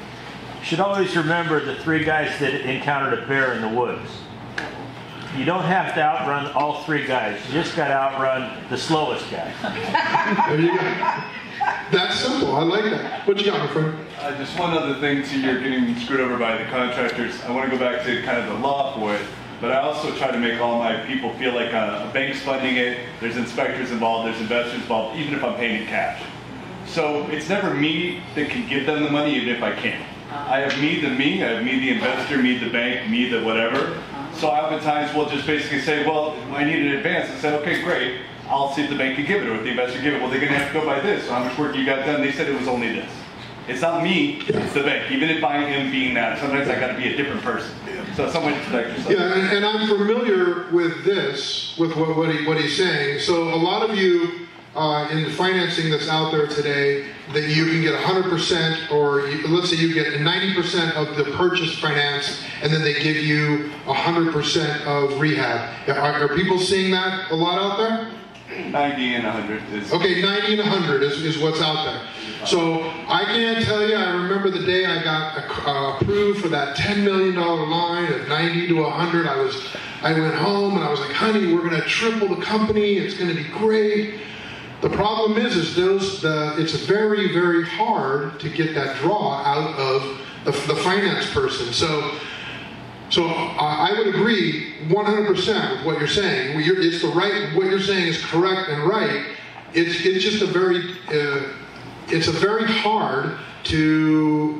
you should always remember the 3 guys that encountered a bear in the woods. You don't have to outrun all 3 guys. You just got to outrun the slowest guy. There you go. That's simple. I like that. What you got, my friend? Just one other thing to your getting screwed over by the contractors. I want to go back to kind of the law for it, but I also try to make all my people feel like a bank's funding it. There's inspectors involved. There's investors involved, even if I'm paying in cash. So it's never me that can give them the money, even if I can. I have me, I have me, the investor, me, the bank, me, the whatever. So oftentimes we'll just basically say, well, I need an advance. And say, okay, great. I'll see if the bank can give it or if the investor can give it. Well, they're going to have to go by this. So how much work you got done? They said it was only this. It's not me, it's the bank. Even if I am being that, sometimes I got to be a different person. So someone to protect yourself. Yeah, and I'm familiar with this, with what he's saying. So a lot of you in the financing that's out there today, that you can get 100%, or let's say you get 90% of the purchase finance, and then they give you 100% of rehab. Are people seeing that a lot out there? 90 and 100 is... Okay, 90 and 100 is what's out there. So I can't tell you, I remember the day I got approved for that $10 million line at 90 to 100. I went home and I was like, honey, we're going to triple the company. It's going to be great. The problem is it's very, very hard to get that draw out of the finance person. So I would agree 100% with what you're saying. It's the right. What you're saying is correct and right. It's just a very hard to.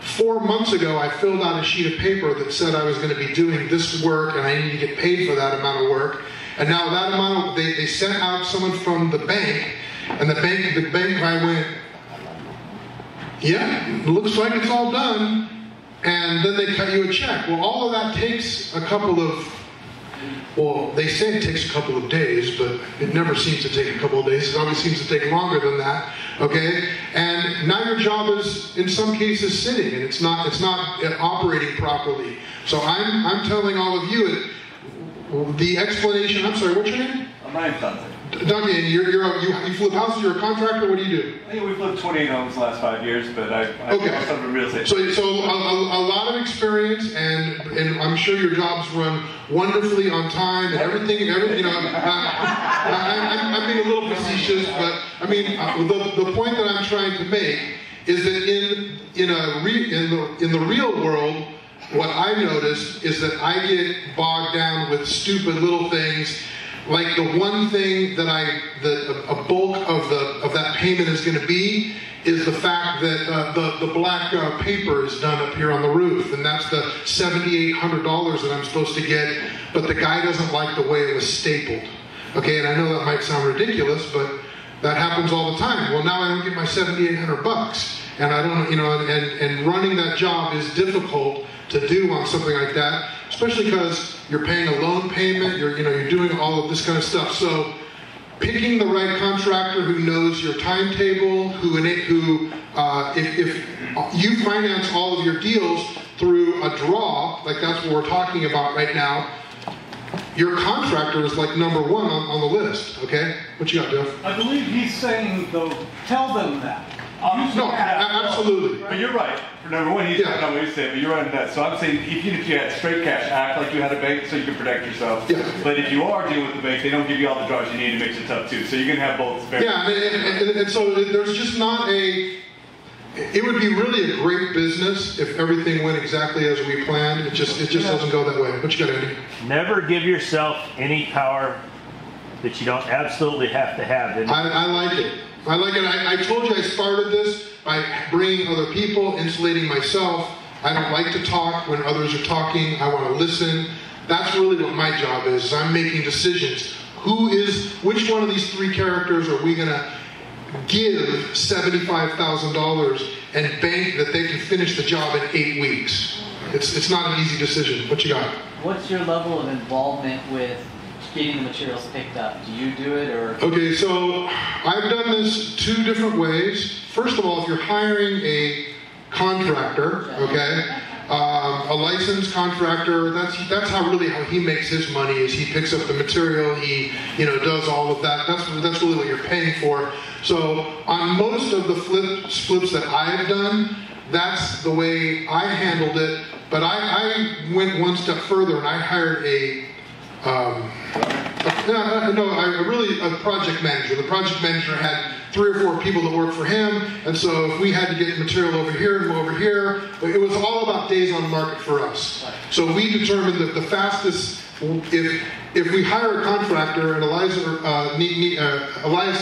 4 months ago, I filled out a sheet of paper that said I was going to be doing this work and I need to get paid for that amount of work. And now that amount, they sent out someone from the bank, and the bank guy went, yeah, it looks like it's all done. And then they cut you a check. Well, all of that takes a couple of, well, they say it takes a couple of days, but it never seems to take a couple of days. It always seems to take longer than that, okay? And now your job is, in some cases, sitting, and it's not operating properly. So I'm telling all of you, the explanation, I'm sorry, what's your name? Ryan Johnson. Duncan, you flip houses, you're a contractor, what do you do? I think we flipped 28 homes the last 5 years, but I also have a real estate. So a lot of experience, and I'm sure your jobs run wonderfully on time and everything, you know, I'm being a little facetious, but I mean, the point that I'm trying to make is that in the real world, what I've noticed is that I get bogged down with stupid little things. Like the one thing that a bulk of that payment is going to be is the fact that the black paper is done up here on the roof, and that's the $7,800 that I'm supposed to get, but the guy doesn't like the way it was stapled. Okay, and I know that might sound ridiculous, but that happens all the time. Well, now I don't get my $7,800. and I don't, and running that job is difficult to do on something like that, especially because you're paying a loan payment, you're doing all of this kind of stuff. So picking the right contractor who knows your timetable, if you finance all of your deals through a draw, like that's what we're talking about right now, your contractor is like number one on the list, okay? What you got, Jeff? I believe he's saying, though, tell them that. No, absolutely. But you're right. Number one, he's not what he's saying, but you're right on that. So I'm saying, even if you had straight cash, act like you had a bank so you can protect yourself. Yeah. But if you are dealing with the bank, they don't give you all the draws you need. It makes it tough too. So you're going to have both. Yeah, and so there's just not it would be really a great business if everything went exactly as we planned. It just doesn't go that way. What you got, Andy? Never give yourself any power that you don't absolutely have to have. I like it. I like it. I told you I started this by bringing other people, insulating myself. I don't like to talk when others are talking. I want to listen. That's really what my job is. I'm making decisions. Which one of these three characters are we going to give $75,000 and bank that they can finish the job in 8 weeks? It's not an easy decision. What you got? What's your level of involvement with getting the materials picked up? Do you do it, or? Okay, so I've done this two different ways. First of all, if you're hiring a contractor, okay, a licensed contractor, that's how he makes his money, is he picks up the material, he does all of that. That's really what you're paying for. So on most of the flips that I've done, that's the way I handled it. But I went one step further and I hired a project manager. The project manager had 3 or 4 people that worked for him, and so if we had to get material over here and over here, it was all about days on market for us. So we determined that the fastest, if we hire a contractor and Elias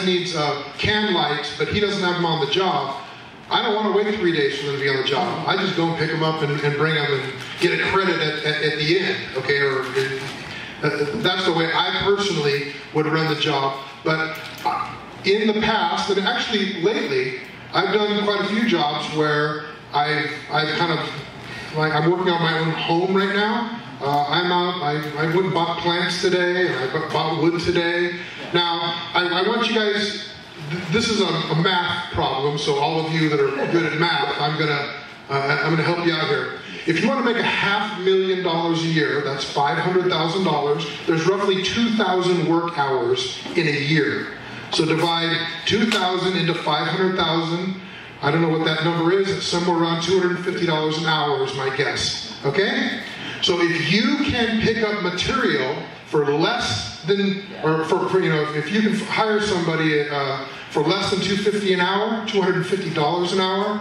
needs can lights, but he doesn't have them on the job, I don't want to wait 3 days for them to be on the job. I just go and pick them up and bring them and get a credit at the end, okay? That's the way I personally would run the job. But in the past, and actually lately, I've done quite a few jobs where I've kind of, like, I'm working on my own home right now. I'm out, I went and bought plants today, and I bought wood today. Now, I want you guys, this is a math problem, so all of you that are good at math, I'm gonna help you out here. If you want to make $500,000 a year, that's $500,000. There's roughly 2,000 work hours in a year. So divide 2,000 into 500,000. I don't know what that number is. It's somewhere around $250 an hour is my guess. Okay? So if you can pick up material for less than, or if you can hire somebody for less than $250 an hour, $250 an hour,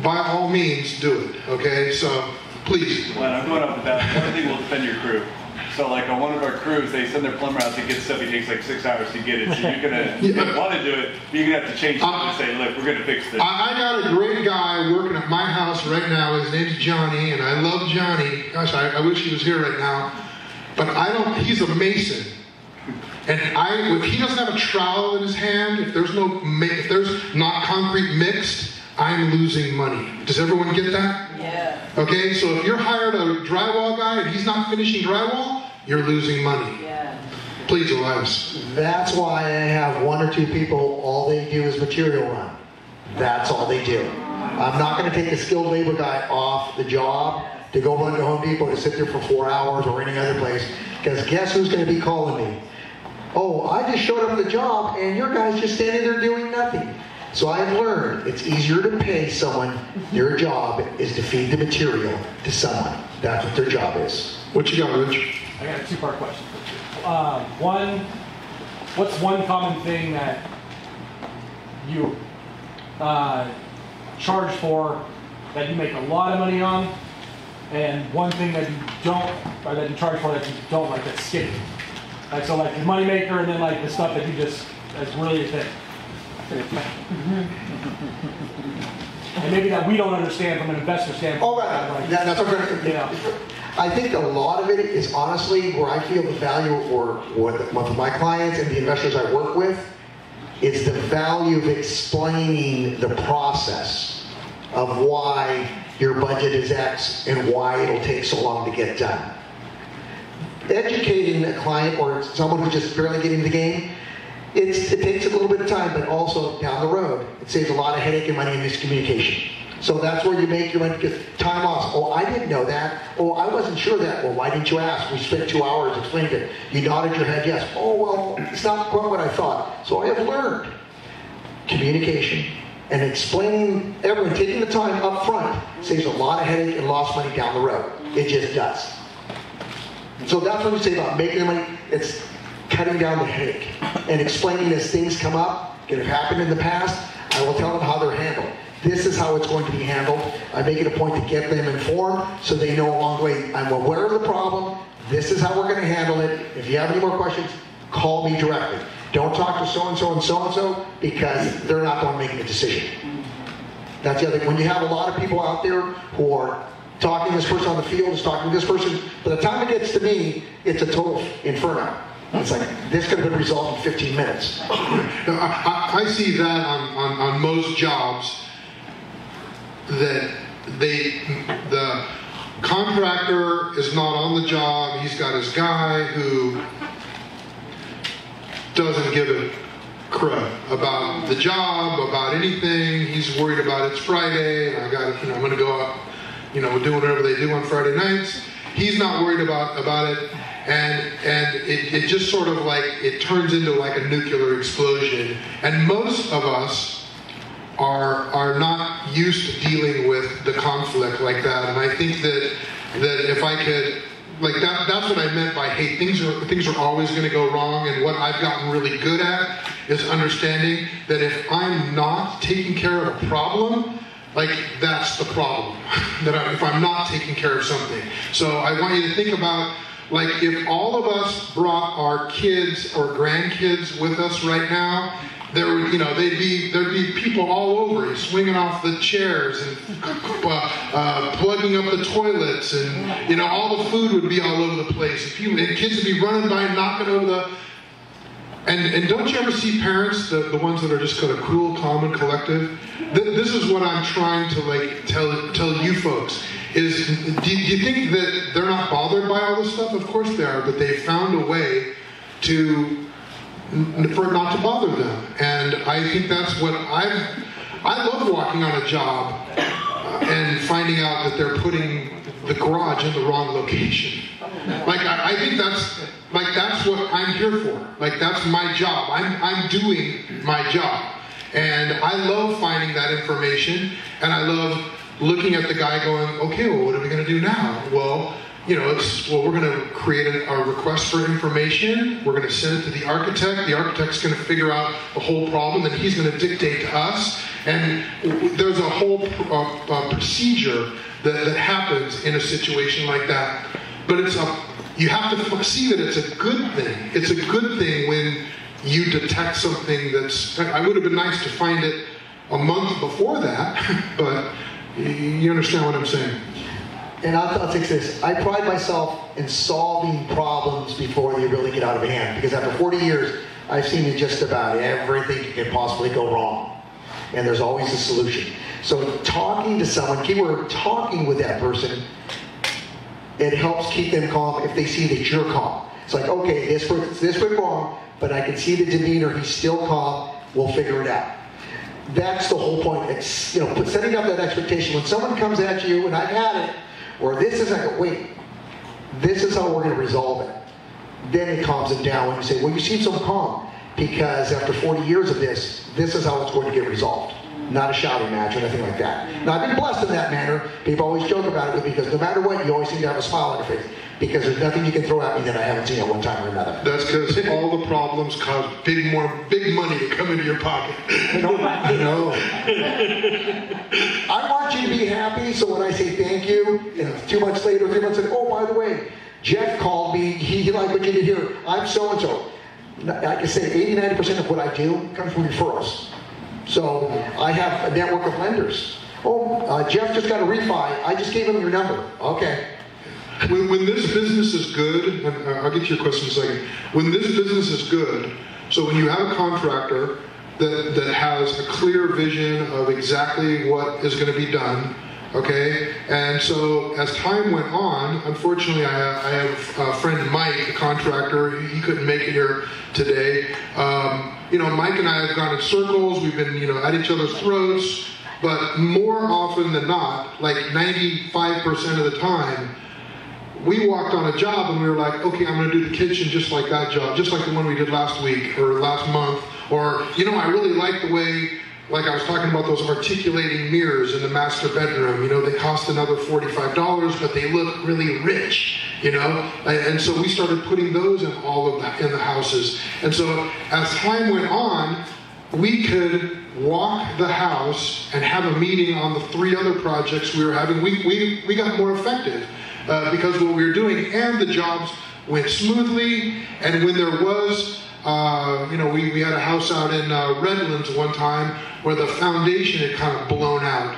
by all means, do it, okay? So, please. Well, I'm going up with that. One thing will defend your crew. So, like on one of our crews, they send their plumber out to get stuff. It takes like 6 hours to get it. So you're gonna want to do it, but you're gonna have to change something and say, look, we're gonna fix this. I got a great guy working at my house right now. His name's Johnny, and I love Johnny. Gosh, I wish he was here right now. But he's a mason. And if he doesn't have a trowel in his hand, if there's not concrete mixed, I'm losing money. Does everyone get that? Yeah. Okay, so if you're hired a drywall guy and he's not finishing drywall, you're losing money. Yeah. Please, Elias. That's why I have 1 or 2 people, all they do is material run. That's all they do. I'm not going to take a skilled labor guy off the job to go run to Home Depot to sit there for 4 hours or any other place, because guess who's going to be calling me? Oh, I just showed up at the job and your guy's just standing there doing nothing. So I've learned it's easier to pay someone. Their job is to feed the material to someone. That's what their job is. What you got, Rich? I got a 2-part question. One, what's one common thing that you charge for that you make a lot of money on, and one thing that you don't, or that you charge for that you don't like, that's skinny? Like, so like the money maker, and then like the stuff that you just, that's really a thing. And maybe that we don't understand from an investor standpoint. Oh, right. That's okay. I think a lot of it is honestly where I feel the value with my clients and the investors I work with. is the value of explaining the process of why your budget is X and why it'll take so long to get done. Educating a client or someone who's just barely getting the game, it takes a little bit of time, but also down the road, it saves a lot of headache and money and miscommunication. So that's where you make your money, because time lost. Oh, I didn't know that. Oh, I wasn't sure that. Well, why didn't you ask? We spent 2 hours explaining it. You nodded your head yes. Oh, well, it's not quite what I thought. So I have learned communication and explaining everything, taking the time up front saves a lot of headache and lost money down the road. It just does. So that's what we say about making the money. It's cutting down the headache and explaining as things come up, that have happened in the past, I will tell them how they're handled. This is how it's going to be handled. I make it a point to get them informed so they know along the way, I'm aware of the problem, this is how we're going to handle it. If you have any more questions, call me directly. Don't talk to so-and-so and so-and-so because they're not going to make a decision. That's the other thing. When you have a lot of people out there who are talking to this person on the field, is talking to this person, by the time it gets to me, it's a total inferno. It's like, this could have been resolved in 15 minutes. I see that on most jobs, that the contractor is not on the job, he's got his guy who doesn't give a crap about the job, about anything. He's worried about it's Friday, and I'm going to go out, do whatever they do on Friday nights. He's not worried about it, and it just sort of like, it turns into like a nuclear explosion. And most of us are not used to dealing with the conflict like that. And I think that if I could, like that's what I meant by, hey, things are always going to go wrong. And what I've gotten really good at is understanding that if I'm not taking care of a problem, like that's the problem. If I'm not taking care of something. So I want you to think about, like, if all of us brought our kids or grandkids with us right now, there'd be people all over, swinging off the chairs and plugging up the toilets, and all the food would be all over the place. And kids would be running by and knocking over the. And don't you ever see parents, the ones that are just kind of cool, calm, and collective? This is what I'm trying to like tell you folks. Is do you think that they're not bothered by all this stuff? Of course they are, but they found a way for it not to bother them. And I think that's what I love walking on a job and finding out that they're putting the garage in the wrong location. Like I think that's what I'm here for. Like that's my job. I'm doing my job. And I love finding that information, and I love looking at the guy going, okay, well, what are we going to do now? Well, we're going to create a request for information. We're going to send it to the architect. The architect's going to figure out the whole problem, and he's going to dictate to us. And there's a whole procedure that happens in a situation like that. But you have to see that it's a good thing. It's a good thing when you detect something I would have been nice to find it a month before that, but you understand what I'm saying. And I'll take this. I pride myself in solving problems before they really get out of hand. Because after 40 years, I've seen just about everything that can possibly go wrong. And there's always a solution. So talking to someone, keyword talking with that person, it helps keep them calm if they see that you're calm. It's like, okay, this went wrong, but I can see the demeanor, he's still calm, we'll figure it out. That's the whole point. It's, setting up that expectation. When someone comes at you, and I've had it, or this is like, wait, this is how we're going to resolve it. Then it calms it down when you say, well, you seem so calm, because after 40 years of this is how it's going to get resolved. Not a shouting match or anything like that. Now, I've been blessed in that manner. People always joke about it with me, because no matter what, you always seem to have a smile on your face, because there's nothing you can throw at me that I haven't seen at one time or another. That's because all the problems cause big money to come into your pocket. No. I want you to be happy, so when I say thank you, and 2 months later, 3 months later, oh, by the way, Jeff called me, he liked what you did here, I'm so-and-so. I can say 80-90% of what I do comes from referrals. So I have a network of lenders. Oh, Jeff just got a refi, I just gave him your number. Okay. When this business is good, and I'll get to your question in a second. When this business is good, so when you have a contractor that has a clear vision of exactly what is going to be done. Okay, and so as time went on, unfortunately, I have a friend Mike, a contractor. He couldn't make it here today. Mike and I have gone in circles. We've been, at each other's throats. But more often than not, like 95% of the time, we walked on a job and we were like, okay, I'm going to do the kitchen just like that job, just like the one we did last week or last month. Or, I really like the way, like I was talking about those articulating mirrors in the master bedroom. They cost another $45, but they look really rich, And so we started putting those in all of in the houses. And so as time went on, we could walk the house and have a meeting on the 3 other projects we were having. We got more effective because what we were doing, and the jobs went smoothly. And when there was, we had a house out in Redlands one time where the foundation had kind of blown out,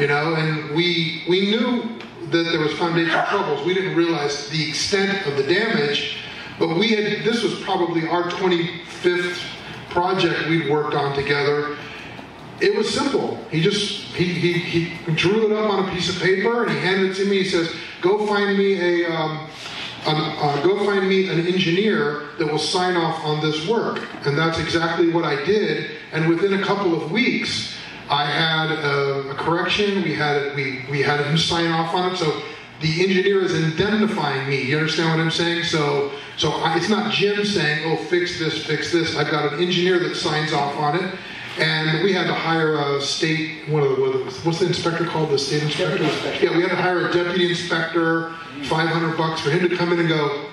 and we knew that there was foundation troubles. We didn't realize the extent of the damage, but this was probably our 25th project we'd worked on together. It was simple. He drew it up on a piece of paper and he handed it to me. He says, "Go find me an engineer that will sign off on this work." And that's exactly what I did. And within a couple of weeks, I had a correction. We had him sign off on it. So the engineer is indemnifying me. You understand what I'm saying? So it's not Jim saying, "Oh, fix this." I've got an engineer that signs off on it. And we had to hire a state, what's the inspector called? The state inspector? Yeah, we had to hire a deputy inspector, $500 for him to come in and go,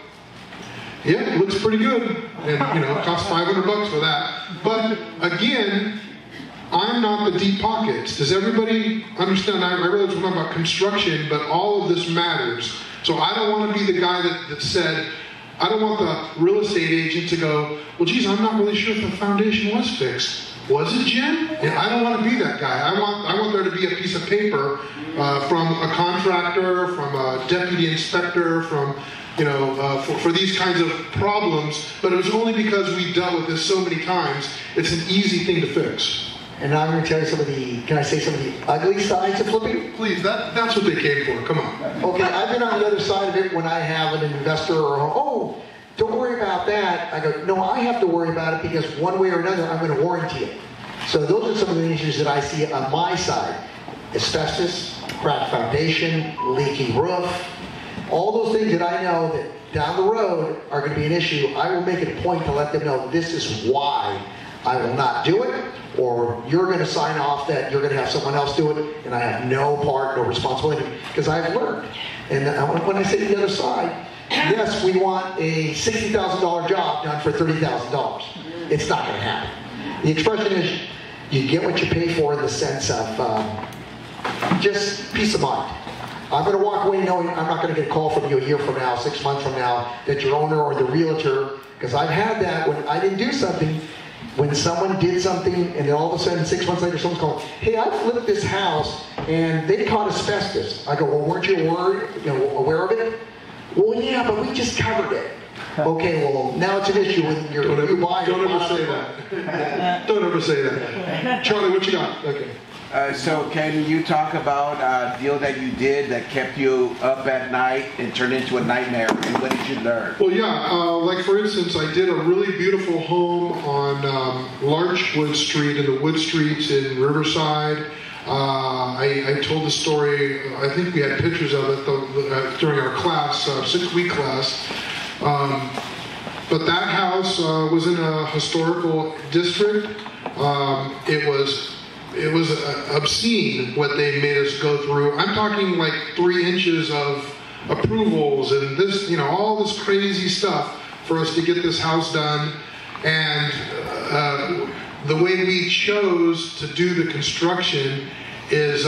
"Yeah, it looks pretty good." And, it costs $500 for that. But again, I'm not the deep pockets. Does everybody understand? I realize we're talking about construction, but all of this matters. So I don't want to be the guy that said, I don't want the real estate agent to go, "Well, geez, I'm not really sure if the foundation was fixed. Was it, Jim?" I don't want to be that guy. I want there to be a piece of paper from a contractor, from a deputy inspector, from for these kinds of problems. But it was only because we dealt with this so many times. It's an easy thing to fix. And now I'm going to tell you can I say some of the ugly sides of flipping? Please, that's what they came for. Come on. Okay, I've been on the other side of it when I have an investor or, don't worry about that. I go, no, I have to worry about it because one way or another, I'm going to warranty it. So those are some of the issues that I see on my side. Asbestos, cracked foundation, leaky roof, all those things that I know that down the road are going to be an issue. I will make it a point to let them know this is why I will not do it, or you're going to sign off that you're going to have someone else do it, and I have no part, no responsibility, because I've learned. And when I say the other side, yes, we want a $60,000 job done for $30,000. It's not going to happen. The expression is, you get what you pay for in the sense of just peace of mind. I'm going to walk away knowing I'm not going to get a call from you a year from now, 6 months from now, that your owner or the realtor, because I've had that when I didn't do something, when someone did something and then all of a sudden 6 months later someone's calling, "Hey, I flipped this house and they caught asbestos." I go, "Well, weren't you aware of it?" "Well, yeah, but we just covered it." Okay, well, now it's an issue with your new buyer. Don't ever say that. Don't ever say that. Charlie, what you got? Okay. So can you talk about a deal that you did that kept you up at night and turned into a nightmare, and what did you learn? Well, yeah, like for instance, I did a really beautiful home on Larchwood Street in the Wood Streets in Riverside. I told the story, I think we had pictures of it during our class, 6-week class. But that house was in a historical district. It was obscene what they made us go through. I'm talking like 3 inches of approvals and this, all this crazy stuff for us to get this house done. And the way we chose to do the construction is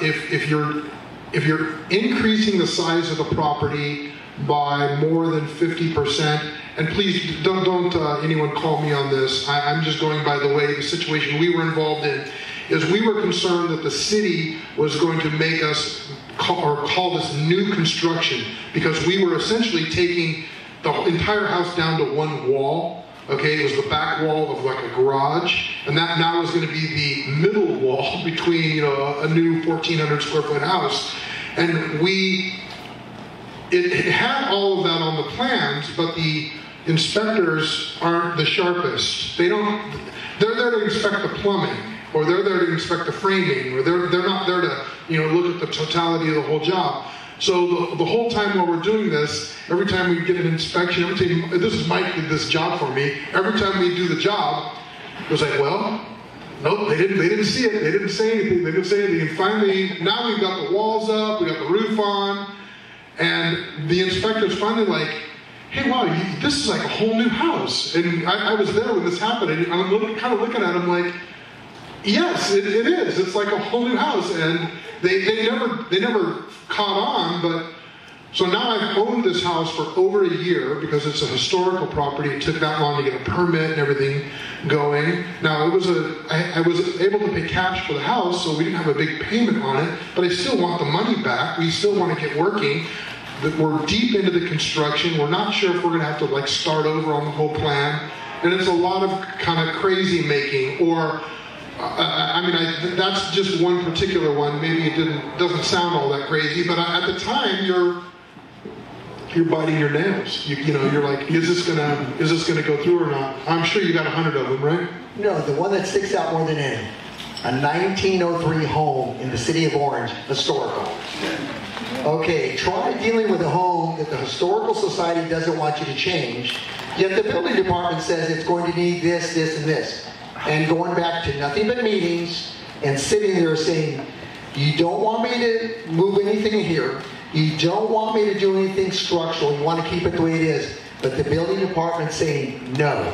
if you're increasing the size of the property by more than 50%, and please don't anyone call me on this. I'm just going by the situation we were involved in. Is we were concerned that the city was going to make us call this new construction because we were essentially taking the entire house down to one wall. Okay, it was the back wall of like a garage, and that now is going to be the middle wall between, a new 1,400 square foot house. And it had all of that on the plans, but the inspectors aren't the sharpest. They're there to inspect the plumbing, or they're there to inspect the framing, or they're not there to, look at the totality of the whole job. So the whole time while we're doing this, every time we get an inspection, this is Mike did this job for me. Every time we do the job, it was like, well, nope, they didn't see it. They didn't say anything. They didn't say anything. And finally, now we've got the walls up, we got the roof on, and the inspector's finally like, hey, wow, this is like a whole new house. And I was there when this happened, and I'm kind of looking at him like, yes, it is. It's like a whole new house. And they never caught on, but so now I've owned this house for over a year because it's a historical property. It took that long to get a permit and everything going. Now I was able to pay cash for the house, so we didn't have a big payment on it, but I still want the money back. We still want to get working. We're deep into the construction. We're not sure if we're going to have to start over on the whole plan. And it's a lot of kind of crazy making, or that's just one particular one. Maybe it doesn't sound all that crazy, but at the time you're biting your nails. You're like, is this gonna go through or not? I'm sure you got 100 of them, right? No, the one that sticks out more than any, a 1903 home in the city of Orange, historical. Okay, try dealing with a home that the Historical Society doesn't want you to change, yet the building department says it's going to need this, this, and this. And going back to nothing but meetings and sitting there saying, you don't want me to move anything here, you don't want me to do anything structural, you want to keep it the way it is, but the building department saying no.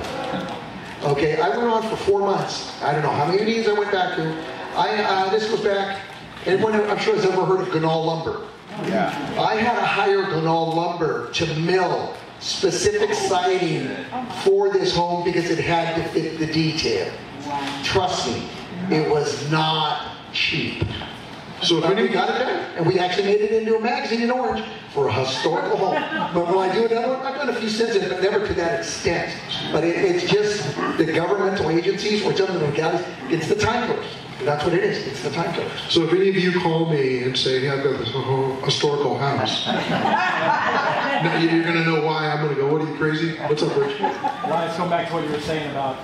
Okay, I went on for 4 months. I don't know how many meetings I went back to. This was back, anyone I'm sure has ever heard of Ganal lumber. Yeah. I had to hire Ganal lumber to mill specific siding for this home because it had to fit the detail. Trust me, it was not cheap. So if we got it done, and we actually made it into a magazine in Orange for a historical home. But when I do another one, I've done a few since then, but never to that extent. But it's just the governmental agencies or something like that. It's the time killers. That's what it is. It's the time killers. So if any of you call me and say, hey, I've got this historical house, now you're going to know why. I'm going to go, what are you, crazy? What's up, Rich? Well, let's go back to what you were saying about,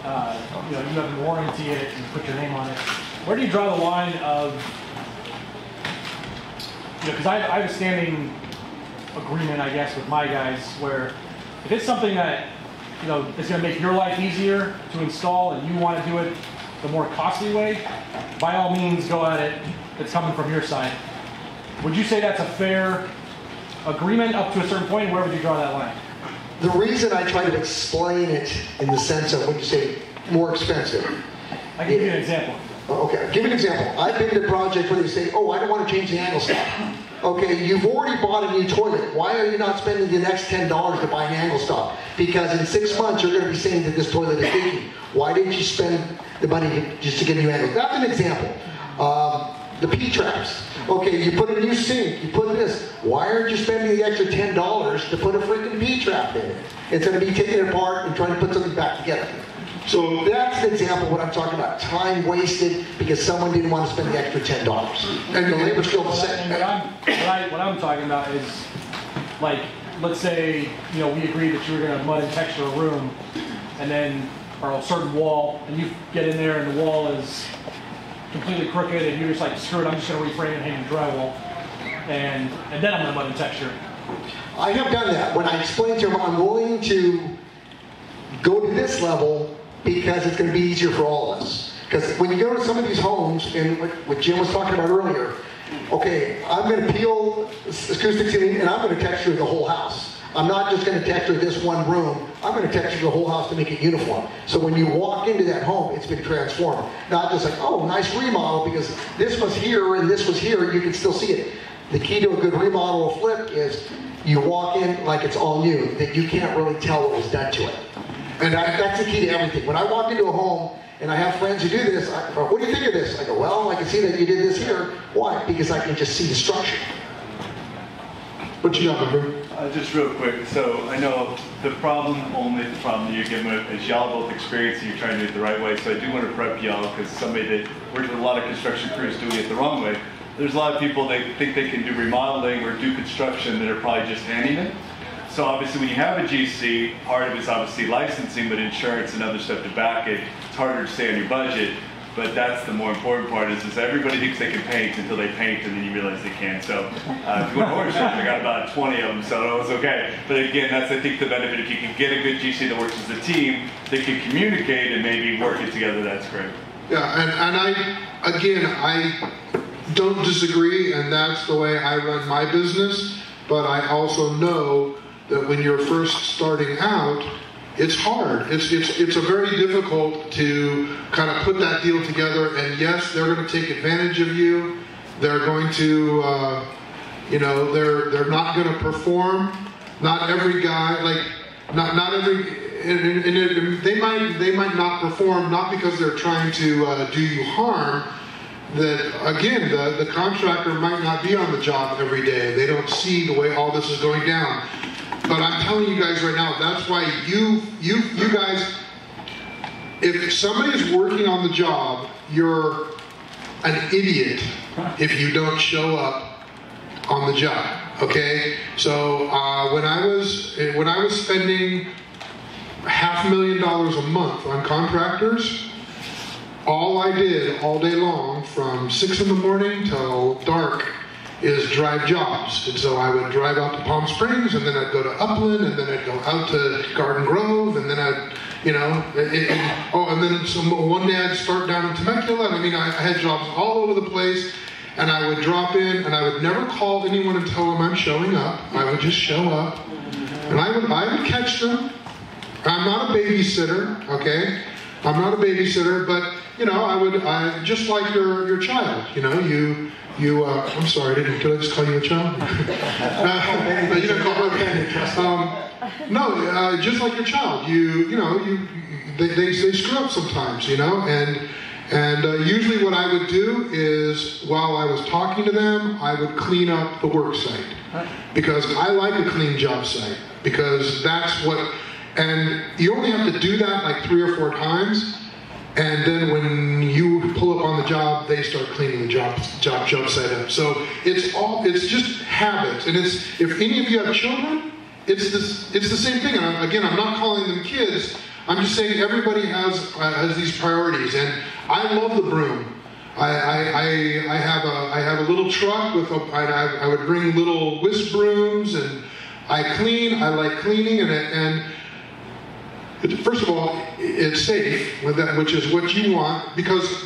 you have to warranty it and put your name on it. Where do you draw the line of, because I have a standing agreement, I guess, with my guys, where if it's something that, is going to make your life easier to install and you want to do it the more costly way, by all means go at it. It's coming from your side. Would you say that's a fair agreement up to a certain point? Where would you draw that line? The reason I try to explain it in the sense of when you say more expensive. I can give you an example. Okay, I'll give you an example. I've been to a project where they say, oh, I don't want to change the angle stop. Okay, you've already bought a new toilet. Why are you not spending the next $10 to buy an angle stop? Because in 6 months, you're going to be saying that this toilet is leaking. Why didn't you spend the money just to get a new angle? That's an example. The P-traps. Okay, you put a new sink, you put this. Why aren't you spending the extra $10 to put a freaking P-trap in it? Instead of me taking it apart and trying to put something back together. So that's an example of what I'm talking about. Time wasted because someone didn't want to spend the extra $10. And the labor's still the same. What I'm talking about is, let's say, we agreed that you were going to mud and texture a room, and then, or a certain wall, and you get in there and the wall is completely crooked, and you're just like, screw it, I'm just going to reframe and hang the drywall, and then I'm going to mud and texture. I have done that. When I explained to them, I'm willing to go to this level because it's going to be easier for all of us. Because when you go to some of these homes, and what Jim was talking about earlier, okay, I'm going to peel acoustic ceiling and I'm going to texture the whole house. I'm not just going to texture this one room. I'm going to texture the whole house to make it uniform. So when you walk into that home, it's been transformed. Not just like, oh, nice remodel because this was here and this was here. You can still see it. The key to a good remodel or flip is you walk in like it's all new, that you can't really tell what was done to it. And that's the key to everything. When I walk into a home and I have friends who do this, I go, what do you think of this? I go, well, I can see that you did this here. Why? Because I can just see the structure. What you got, River? Just real quick, so I know the problem you're given is y'all both experienced and you're trying to do it the right way, so I do want to prep y'all, because somebody that works with a lot of construction crews doing it the wrong way. There's a lot of people that think they can do remodeling or do construction that are probably just handymen. So obviously when you have a GC, part of it is obviously licensing, but insurance and other stuff to back it. It's harder to stay on your budget. But that's the more important part is everybody thinks they can paint until they paint and then you realize they can't. So if you want to order stuff, I got about 20 of them, so it was okay. But again, that's I think the benefit. If you can get a good GC that works as a team, they can communicate and maybe work it together, that's great. Yeah, and I don't disagree, and that's the way I run my business, but I also know that when you're first starting out, it's hard. It's a very difficult to kind of put that deal together. And yes, they're going to take advantage of you. They're going to, they're not going to perform. Not every guy, not every, and they might not perform not because they're trying to do you harm. That again, the contractor might not be on the job every day. They don't see the way all this is going down. But I'm telling you guys right now, that's why you guys, if somebody's working on the job, you're an idiot if you don't show up on the job. Okay? So when I was spending $500,000 a month on contractors, all I did all day long from 6 in the morning till dark is drive jobs. And so I would drive out to Palm Springs, and then I'd go to Upland, and then I'd go out to Garden Grove, and then I'd, and then one day I'd start down in Temecula. I mean, I had jobs all over the place, and I would drop in, and I would never call anyone and tell them I'm showing up. I would just show up, and I would catch them. I'm not a babysitter, okay? I'm not a babysitter, but, I just like your child, I'm sorry, did I just call you a child? You didn't call her no, just like your child. They screw up sometimes, and usually what I would do is while I was talking to them, I would clean up the work site because I like a clean job site because that's what, and you only have to do that like 3 or 4 times. And then when you pull up on the job, they start cleaning the job site up. So it's just habits. And if any of you have children, it's the same thing. And again, I'm not calling them kids. I'm just saying everybody has these priorities. And I love the broom. I have a little truck with I would bring little whisk brooms, and I clean. I like cleaning, and first of all, it's safe, which is what you want, because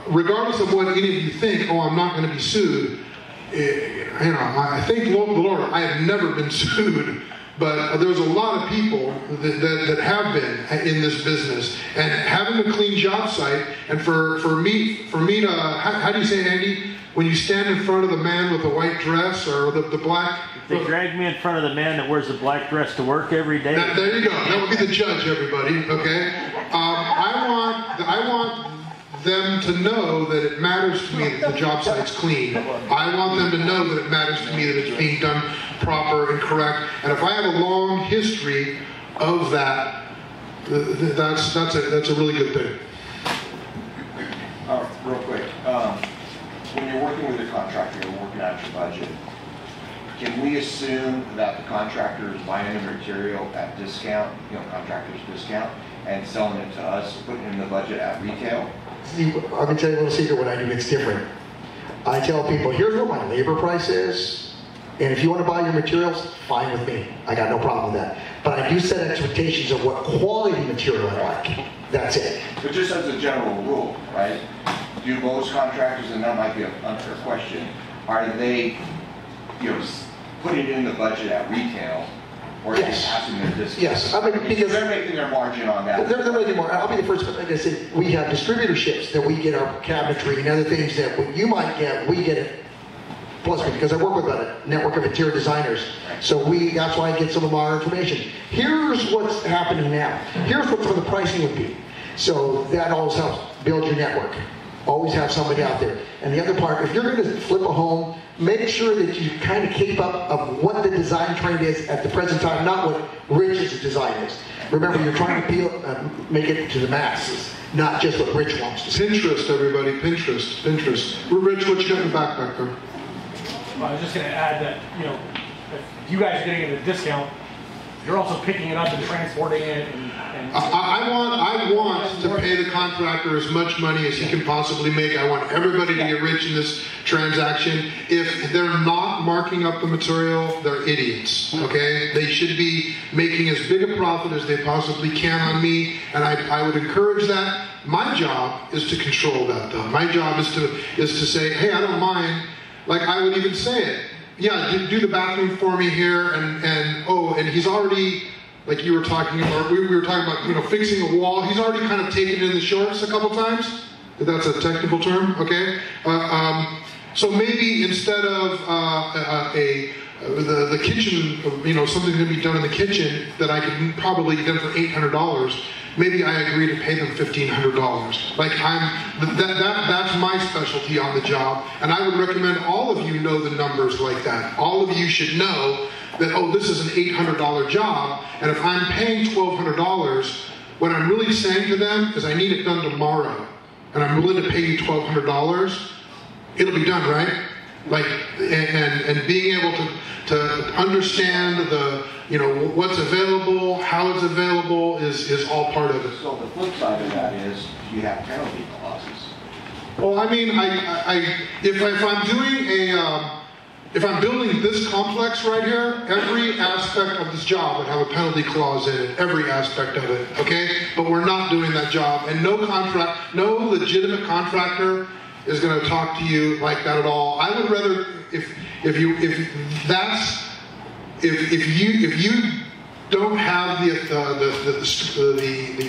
regardless of what any of you think, I'm not going to be sued. I thank the Lord, I have never been sued, but there's a lot of people that have been in this business, and having a clean job site, and for me to, how do you say, Andy? When you stand in front of the man with the white dress or the black. They drag me in front of the man that wears the black dress to work every day. There you go. That would be the judge, everybody. Okay. I want them to know that it matters to me that the job site's clean. I want them to know that it matters to me that it's being done proper and correct. And if I have a long history of that, that's a really good thing. Real quick. When you're working with a contractor, you're working out your budget. Can we assume that the contractor is buying the material at discount, contractor's discount, and selling it to us, putting it in the budget at retail? See, I'm going to tell you a little secret what I do. It's different. I tell people, here's what my labor price is, and if you want to buy your materials, fine with me. I got no problem with that. But I do set expectations of what quality material I like. That's it. But just as a general rule, right? Do most contractors, and that might be an unfair question, are they, putting it in the budget at retail, or are they passing their discount? Yes, I mean, because they're making their margin on that. They're making more. I'll be the first. Like I said, we have distributorships that we get our cabinetry and other things that what you might get, we get it. Plus, because I work with a network of interior designers, so that's why I get some of our information. Here's what's happening now. Here's what the pricing would be. So that always helps build your network. Always have somebody out there. And the other part, if you're going to flip a home, make sure that you kind of keep up of what the design trend is at the present time, not what Rich's design is. Remember, you're trying to make it to the masses, not just what Rich wants to see. Pinterest, everybody, Pinterest. Rich, what you got in the back there? Well, I was just going to add that, you know, if you guys are getting it at a discount, you're also picking it up and transporting it. I want to pay the contractor as much money as he can possibly make. I want everybody to get rich in this transaction. If they're not marking up the material, they're idiots, okay? They should be making as big a profit as they possibly can on me, and I would encourage that. My job is to control that, though. My job is to say, hey, I don't mind. Like, I would even say it. Yeah, do the bathroom for me here, and he's already, like you were talking about, we were talking about, you know, fixing a wall. He's already kind of taken it in the shorts a couple times. If that's a technical term, okay? So maybe instead of the kitchen, you know, something going to be done in the kitchen that I could probably get done for $800, maybe I agree to pay them $1,500. Like that's my specialty on the job, and I would recommend all of you know the numbers like that. All of you should know that, oh, this is an $800 job, and if I'm paying $1,200, what I'm really saying to them is I need it done tomorrow, and I'm willing to pay you $1,200. It'll be done, right? Like, and being able to understand the, you know, what's available, how it's available is all part of it. So the flip side of that is you have penalty clauses. Well, I mean, if I'm building this complex right here, every aspect of this job would have a penalty clause in it, every aspect of it, okay? But we're not doing that job, and no legitimate contractor is going to talk to you like that at all. I would rather, if you don't have the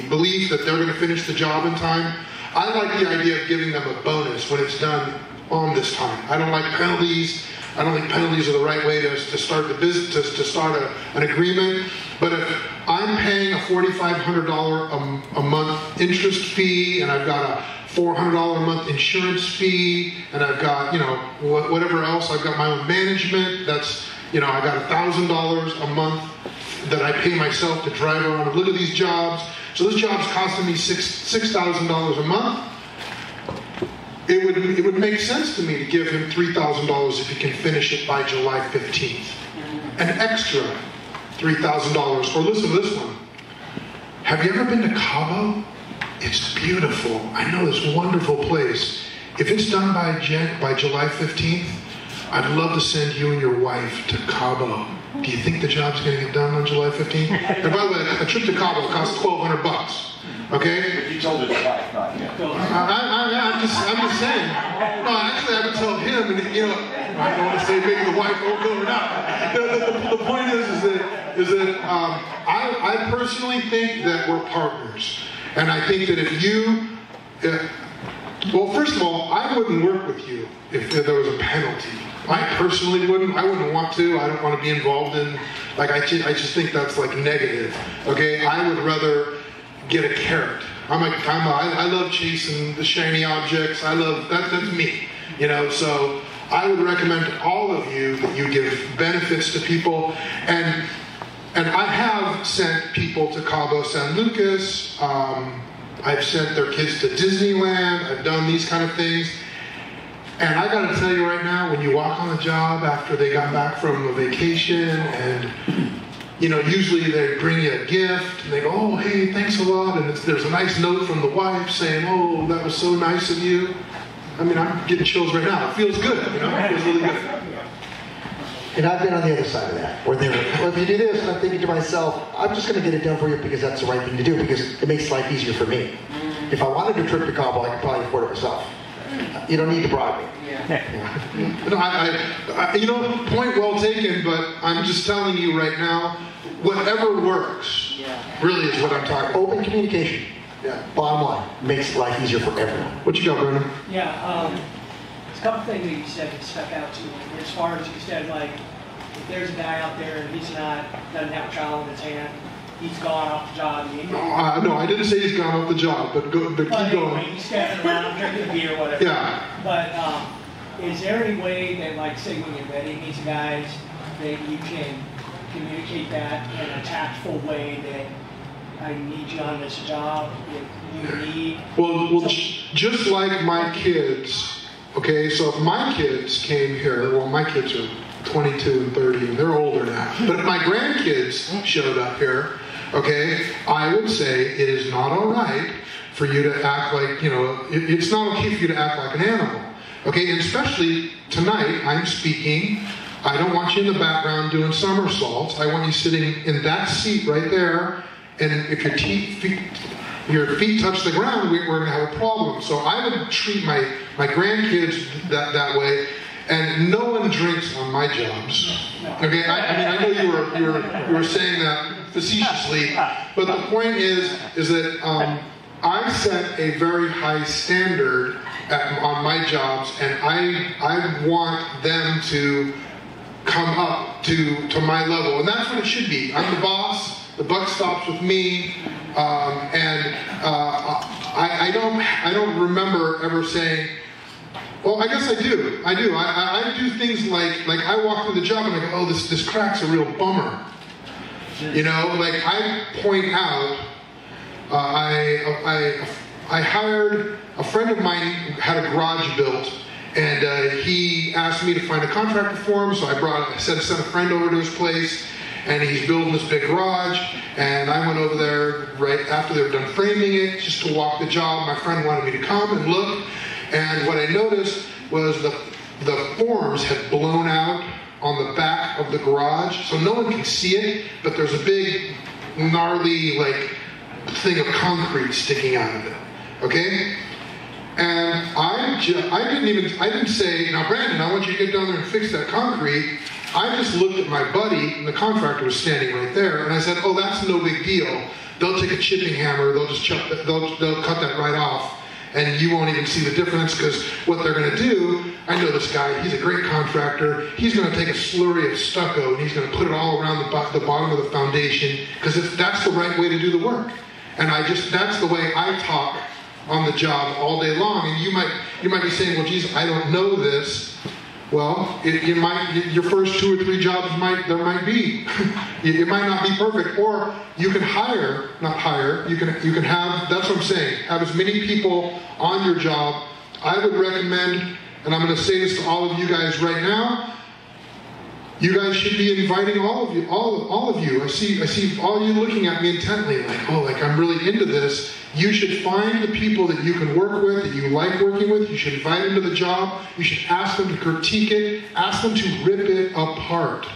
belief that they're going to finish the job in time, I like the idea of giving them a bonus when it's done on this time. I don't like penalties. I don't think penalties are the right way to start the business, to start an agreement. But if I'm paying a $4,500 a month interest fee, and I've got a $400 a month insurance fee, and I've got, you know, whatever else, I've got my own management, that's, you know, I got $1,000 a month that I pay myself to drive around and look at these jobs. So this job's costing me $6,000 a month. It would make sense to me to give him $3,000 if he can finish it by July 15th. An extra $3,000. Or listen to this one. Have you ever been to Cabo? It's beautiful. I know this wonderful place. If it's done by July 15th, I'd love to send you and your wife to Cabo. Do you think the job's going to get done on July 15th? And by the way, a trip to Cabo costs $1,200. Okay? But you told his wife, not him. I'm just saying. No, actually, I would tell him, and you know, I don't want to say maybe the wife won't go or not. The point is that I personally think that we're partners, and I think that if you, well, first of all, I wouldn't work with you if there was a penalty. I personally wouldn't. I wouldn't want to. I don't want to be involved in. Like, I just think that's like negative. Okay, I would rather get a carrot. I love chasing the shiny objects. I love that. That's me, you know. So I would recommend to all of you that you give benefits to people, and I have sent people to Cabo San Lucas. I've sent their kids to Disneyland. I've done these kind of things. And I got to tell you right now, when you walk on the job after they got back from a vacation, and you know, usually they bring you a gift, and they go, oh, hey, thanks a lot, and there's a nice note from the wife saying, oh, that was so nice of you. I mean, I'm getting chills right now. It feels good, you know, it feels really good. And I've been on the other side of that, where they were, well, if you do this, and I'm thinking to myself, I'm just going to get it done for you because that's the right thing to do, because it makes life easier for me. If I wanted a trip to Cabo, I could probably afford it myself. You don't need to bribe me. No, you know, point well taken, but I'm just telling you right now, whatever works really is what I'm talking about. Open communication. Yeah. Bottom line, makes life easier for everyone. What you got, Brennan? Yeah, there's a couple things that you said that stuck out to me. As far as you said, like, if there's a guy out there and he's doesn't have a trowel in his hand, he's gone off the job. No, I didn't say he's gone off the job, but keep going. He's standing around drinking beer, whatever. Yeah. But is there any way that, like, say, when you're vetting these guys, that you can communicate that in a tactful way that I need you on this job, if you need... Well, just like my kids, okay, so if my kids came here, well, my kids are 22 and 30, and they're older now, but if my grandkids showed up here, okay, I would say it is not all right for you to act like, you know, it's not okay for you to act like an animal, okay, and especially tonight, I'm speaking, I don't want you in the background doing somersaults, I want you sitting in that seat right there, and if your feet touch the ground, we're going to have a problem. So I would treat my grandkids that way, and no one drinks on my jobs. Okay, I mean, I know you were saying that facetiously, but the point is that I set a very high standard on my jobs, and I want them to come up to my level, and that's what it should be. I'm the boss. The buck stops with me, and I don't remember ever saying, well, I guess I do. I do things like I walk through the job and I go, oh, this crack's a real bummer. You know, like I point out, I hired a friend of mine who had a garage built, and he asked me to find a contractor for him, so I sent a friend over to his place. And he's building this big garage, and I went over there right after they were done framing it, just to walk the job. My friend wanted me to come and look, and what I noticed was the forms had blown out on the back of the garage, so no one can see it, but there's a big, gnarly, like, thing of concrete sticking out of it, okay? And I didn't say, now Brandon, I want you to get down there and fix that concrete. I just looked at my buddy, and the contractor was standing right there, and I said, oh, that's no big deal. They'll take a chipping hammer, they'll cut that right off, and you won't even see the difference, because what they're going to do, I know this guy, he's a great contractor, he's going to take a slurry of stucco, and he's going to put it all around the bottom of the foundation, because that's the right way to do the work. And that's the way I talk on the job all day long, and you might be saying, well, geez, I don't know this. Well, your first 2 or 3 jobs it might be. It might not be perfect. Or you can you can have, that's what I'm saying, have as many people on your job. I would recommend, and I'm going to say this to all of you guys right now, you guys should be inviting all of you. I see all you looking at me intently, like, oh, like I'm really into this. You should find the people that you can work with, that you like working with. You should invite them to the job. You should ask them to critique it. Ask them to rip it apart.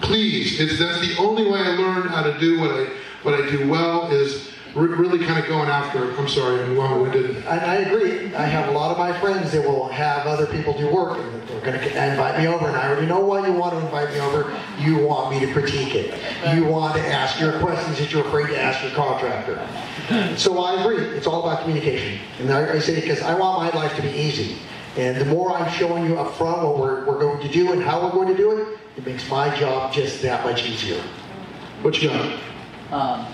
Please, that's the only way I learned how to do what I do well is really kind of going after it. I'm sorry, I'm long-winded. I agree. I have a lot of my friends that will have other people do work, and they're going to invite me over, and I already know why you want to invite me over. You want me to critique it. You want to ask your questions that you're afraid to ask your contractor. So I agree. It's all about communication. And I say it because I want my life to be easy. And the more I'm showing you up front what we're going to do and how we're going to do it, it makes my job just that much easier. What you got?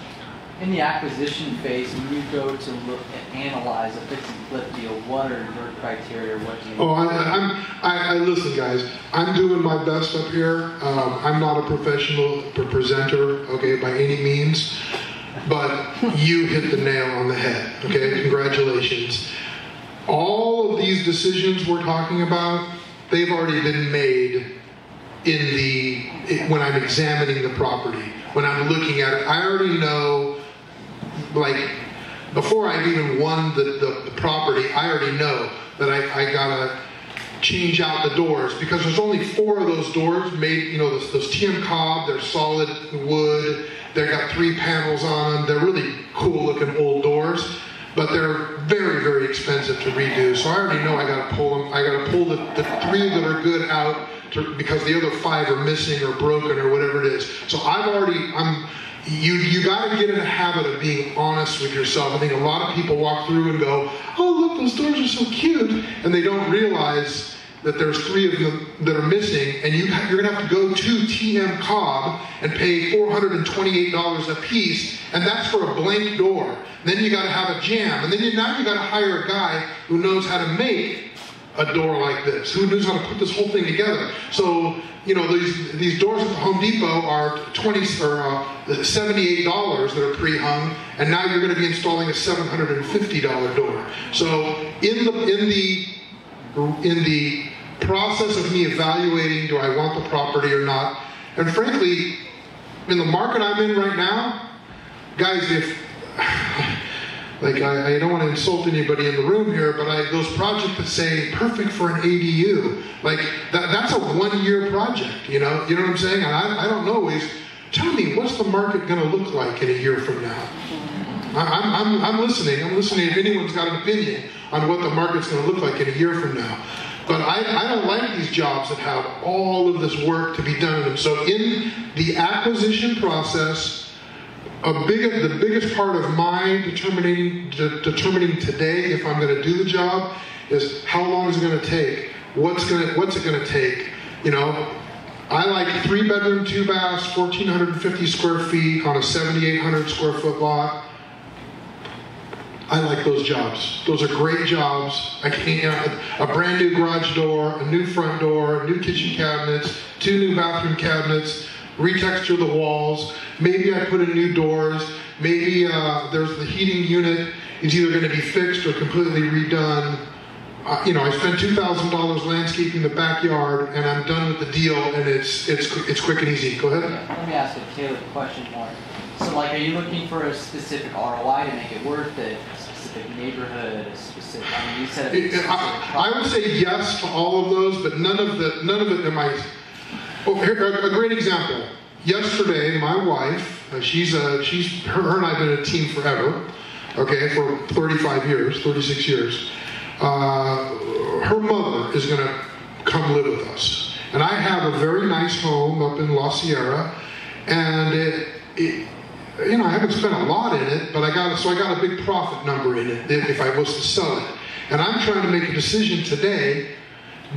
In the acquisition phase, when you go to look and analyze a fix and flip deal, what are your criteria? What do you? Oh, I listen, guys. I'm doing my best up here. I'm not a professional presenter, okay, by any means, but you hit the nail on the head. Okay, congratulations. All of these decisions we're talking about, they've already been made when I'm examining the property, when I'm looking at it. I already know. Like, before I've even won the property, I already know that I gotta change out the doors, because there's only 4 of those doors made, you know, those TM Cobb, they're solid wood, they've got 3 panels on them, they're really cool looking old doors, but they're very, very expensive to redo, so I already know I gotta pull them, I gotta pull the 3 that are good out because the other 5 are missing or broken or whatever it is. So you got to get in a habit of being honest with yourself. I think a lot of people walk through and go, oh, look, those doors are so cute. And they don't realize that there's 3 of them that are missing, and you're going to have to go to TM Cobb and pay $428 a piece, and that's for a blank door. Then you got to have a jamb, and then now you got to hire a guy who knows how to make a door like this, who knows how to put this whole thing together. So, you know, these doors at the Home Depot are $78 that are pre-hung, and now you're going to be installing a $750 door. So in the process of me evaluating, do I want the property or not, and frankly, in the market I'm in right now, guys, if like I don't want to insult anybody in the room here, but those projects that say perfect for an ADU, like that's a 1-year project, you know what I'm saying? And I don't know, tell me, what's the market going to look like in a year from now? I'm listening if anyone's got an opinion on what the market's going to look like in a year from now. But I don't like these jobs that have all of this work to be done in them. So in the acquisition process, the biggest part of my determining today if I'm going to do the job is how long is it going to take? What's it going to take? You know, I like 3-bedroom, 2 baths, 1,450 square feet on a 7,800 square foot lot. I like those jobs. Those are great jobs. A brand new garage door, a new front door, new kitchen cabinets, 2 new bathroom cabinets, retexture the walls. Maybe I put in new doors. Maybe there's the heating unit is either going to be fixed or completely redone. You know, I spent $2,000 landscaping the backyard, and I'm done with the deal, and it's quick and easy. Go ahead. Yeah, let me ask a tailored question more. So, like, are you looking for a specific ROI to make it worth it? A specific neighborhood? A specific? I mean, you said I would say yes to all of those, but none of it am I. Oh, here, a great example. Yesterday, my wife, her and I've been a team forever, okay, for 35 years, 36 years. Her mother is going to come live with us. And I have a very nice home up in La Sierra, and you know, I haven't spent a lot in it, but I got a big profit number in it if I was to sell it. And I'm trying to make a decision today.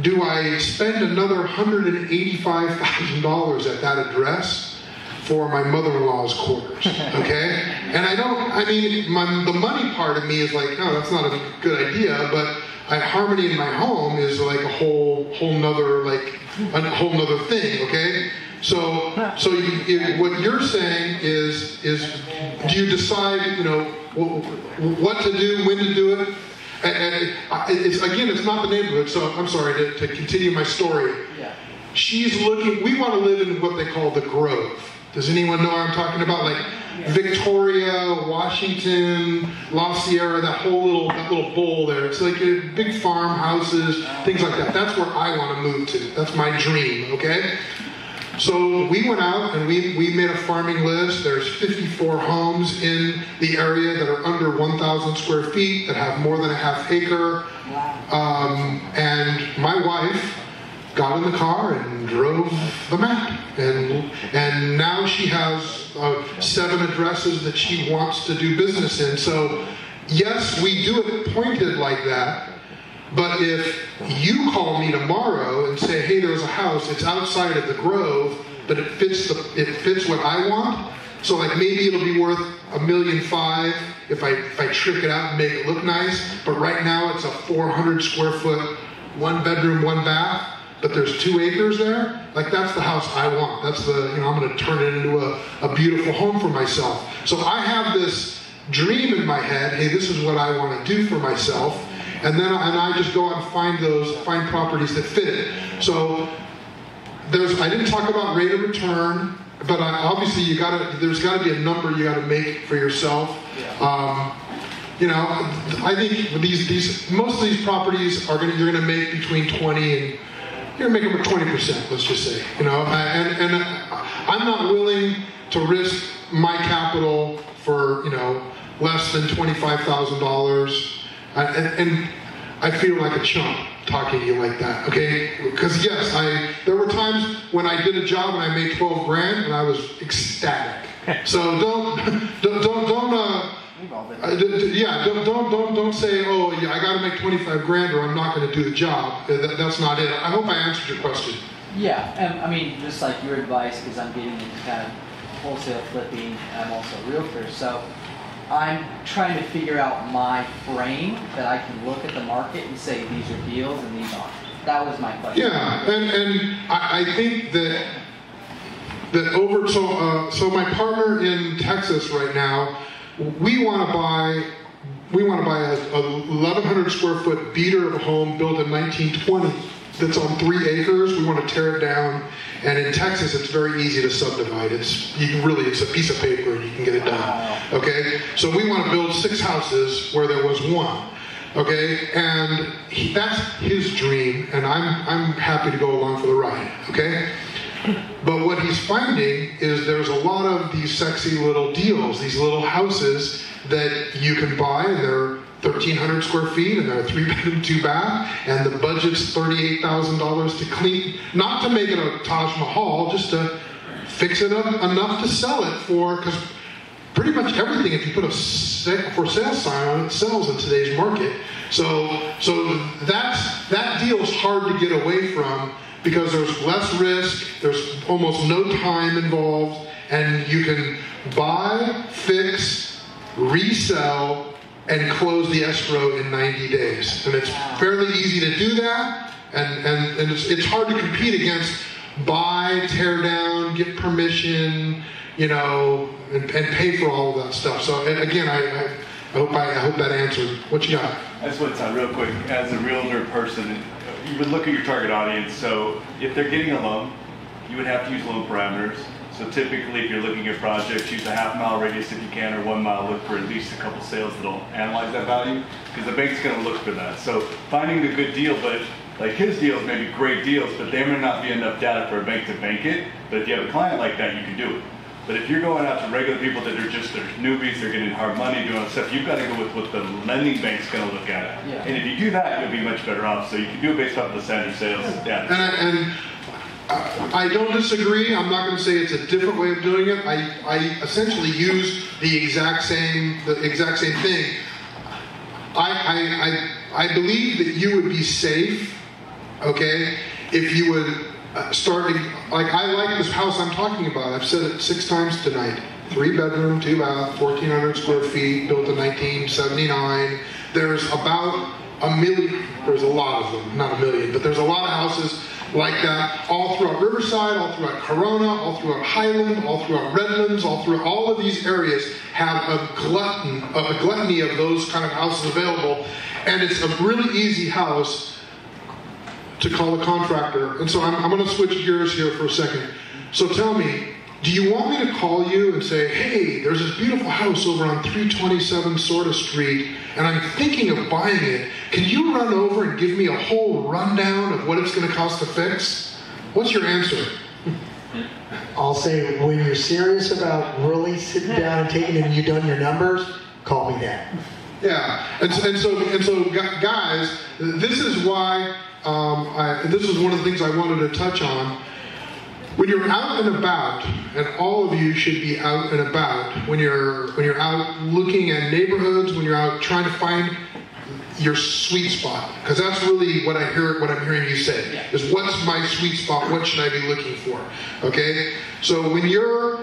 Do I spend another $185,000 at that address for my mother-in-law's quarters? Okay? And the money part of me is like, no, that's not a good idea, but harmony in my home is like a whole nother thing, okay? So what you're saying is do you decide, you know, what to do, when to do it? And it's not the neighborhood, so I'm sorry to continue my story. Yeah. She's looking, we want to live in what they call the Grove. Does anyone know what I'm talking about? Like Victoria, Washington, La Sierra, that little bowl there. It's like big farmhouses, things like that. That's where I want to move to. That's my dream, okay? So we went out and we made a farming list. There's 54 homes in the area that are under 1,000 square feet that have more than a half acre. And my wife got in the car and drove the map. And now she has 7 addresses that she wants to do business in. So yes, we do it pointed like that. But if you call me tomorrow and say, hey, there's a house, it's outside of the Grove, but it fits what I want, so like maybe it'll be worth $1.5 million if I trick it out and make it look nice, but right now it's a 400 square foot, 1 bedroom, 1 bath, but there's 2 acres there, like that's the house I want. That's I'm gonna turn it into a beautiful home for myself. So I have this dream in my head, hey, this is what I wanna do for myself. And then I just go out and find properties that fit it. So I didn't talk about rate of return, but obviously there's got to be a number you got to make for yourself. You know, I think most of these properties you're gonna make between 20 and you're gonna make them at 20%. Let's just say, you know, and I'm not willing to risk my capital for less than $25,000. And I feel like a chump talking to you like that, okay? Because yes, there were times when I did a job and I made 12 grand and I was ecstatic. So don't We've all been. Yeah, don't say, oh, yeah, I got to make 25 grand or I'm not going to do the job. That's not it. I hope I answered your question. Yeah, I mean, just like your advice, because I'm getting into kind of wholesale flipping. I'm also a realtor, so I'm trying to figure out my frame that I can look at the market and say these are deals and these aren't. That was my question. Yeah, and I think that so my partner in Texas right now, we want to buy a 1,100 square foot beater of a home built in 1920 that's on 3 acres. We want to tear it down, and in Texas it's very easy to subdivide. It's a piece of paper and you can get it done. Okay, so we want to build 6 houses where there was 1. Okay, and that's his dream, and I'm happy to go along for the ride. Okay. But what he's finding is there's a lot of these sexy little deals, these little houses that you can buy, and they're 1,300 square feet, and they're 3 bedroom, 2 bath, and the budget's $38,000 to clean, not to make it a Taj Mahal, just to fix it up enough to sell it for, because pretty much everything, if you put a for sale sign on it, sells in today's market. So that deal's hard to get away from, because there's less risk, there's almost no time involved, and you can buy, fix, resell, and close the escrow in 90 days. And it's fairly easy to do that, and it's hard to compete against buy, tear down, get permission, and pay for all of that stuff. So again, I hope that answered. What you got? I just want to real quick, as a realtor person, you would look at your target audience. So if they're getting a loan, you would have to use loan parameters. So typically, if you're looking at projects, use a half-mile radius if you can, or 1 mile. Look for at least a couple sales that'll analyze that value, because the bank's going to look for that. So finding a good deal, but like his deals may be great deals, but there may not be enough data for a bank to bank it. But if you have a client like that, you can do it. But if you're going out to regular people that are just, they're newbies, they're getting hard money, doing all that stuff, you've got to go with what the lending bank's going to look at. Yeah. And if you do that, you'll be much better off. So you can do it based off the standard sales data. And I don't disagree. I'm not going to say it's a different way of doing it. I essentially use the exact same thing. I believe that you would be safe, okay, if you would start, like I like this house I'm talking about. I've said it 6 times tonight. 3 bedroom, 2 bath, 1,400 square feet, built in 1979. There's about a million, there's a lot of them, not a million, but there's a lot of houses like that all throughout Riverside, all throughout Corona, all throughout Highland, all throughout Redlands, all of these areas have a gluttony of those kind of houses available, and it's a really easy house to call a contractor. And so I'm going to switch gears here for a second. So tell me, do you want me to call you and say, hey, there's this beautiful house over on 327 Sorta Street, and I'm thinking of buying it. Can you run over and give me a whole rundown of what it's going to cost to fix? What's your answer? I'll say, when you're serious about really sitting down and taking it and you've done your numbers, call me that. Yeah, and so guys, this is why, this is one of the things I wanted to touch on. When you're out and about, and all of you should be out and about, when you're out looking at neighborhoods, when you're out trying to find your sweet spot, because that's really what I'm hearing you say, is what's my sweet spot, what should I be looking for, okay? So when you're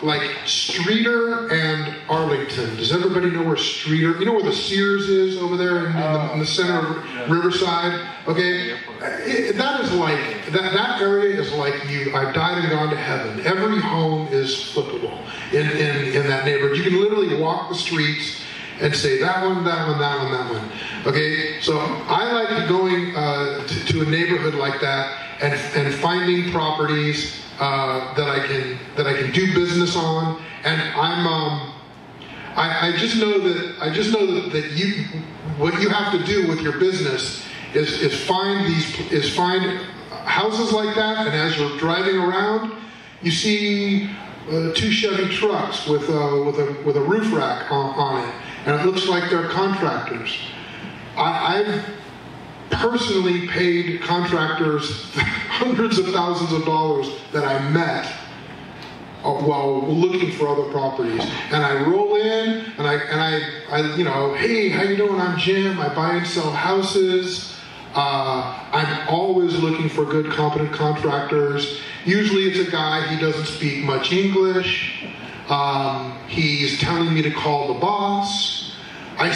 like Streeter and Arlington, does everybody know where Streeter, you know where the Sears is over there in the center of Riverside, okay? That is like, that area is like I've died and gone to heaven. Every home is flippable in that neighborhood. You can literally walk the streets and say that one, that one, that one, that one. Okay, so I like going to a neighborhood like that and finding properties that I can do business on, and I just know that you, what you have to do with your business is find houses like that, and as you're driving around, you see 2 Chevy trucks with a roof rack on it, and it looks like they're contractors. I've personally paid contractors hundreds of thousands of dollars that I met while looking for other properties. And I roll in, and I you know, hey, how you doing? I'm Jim. I buy and sell houses. I'm always looking for good, competent contractors. Usually it's a guy, he doesn't speak much English. He's telling me to call the boss. I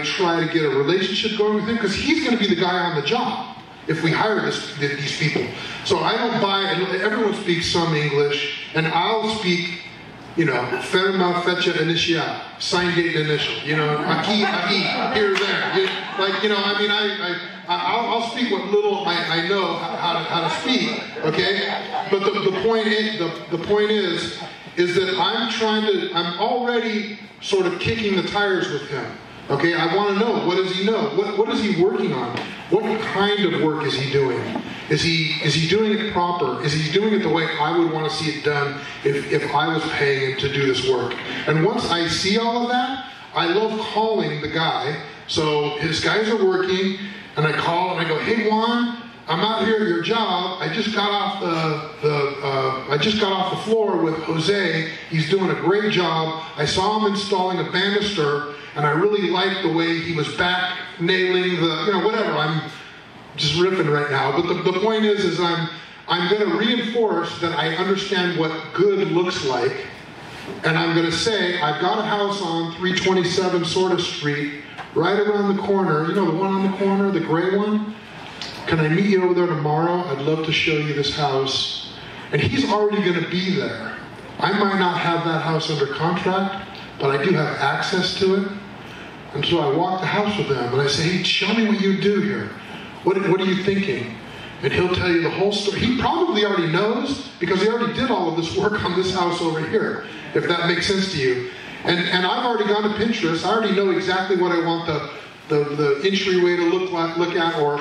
try to get a relationship going with him because he's going to be the guy on the job if we hire these people. So I don't buy, everyone speaks some English, and I'll speak, you know, ferma, fecha, initial, sign date, initial, you know, aquí, here, there. Like, you know, I mean, I'll speak what little I know how to speak, okay? But the point is that I'm already sort of kicking the tires with him, okay? I want to know, what does he know? What is he working on? What kind of work is he doing? Is he doing it proper? Is he doing it the way I would want to see it done if I was paying him to do this work? And once I see all of that, I love calling the guy. So his guys are working, and I call and I go, hey Juan, I'm out here at your job. I just got off the floor with Jose. He's doing a great job. I saw him installing a banister, and I really liked the way he was back nailing the, you know, whatever. I'm just riffing right now, but the point is I'm going to reinforce that I understand what good looks like, and I'm going to say I've got a house on 327 Sorta Street, right around the corner. You know, the one on the corner, the gray one. Can I meet you over there tomorrow? I'd love to show you this house. And he's already going to be there. I might not have that house under contract, but I do have access to it. And so I walk the house with them, and I say, hey, show me what you do here. What are you thinking? And he'll tell you the whole story. He probably already knows, because he already did all of this work on this house over here, if that makes sense to you. And I've already gone to Pinterest. I already know exactly what I want the entryway to look at. Or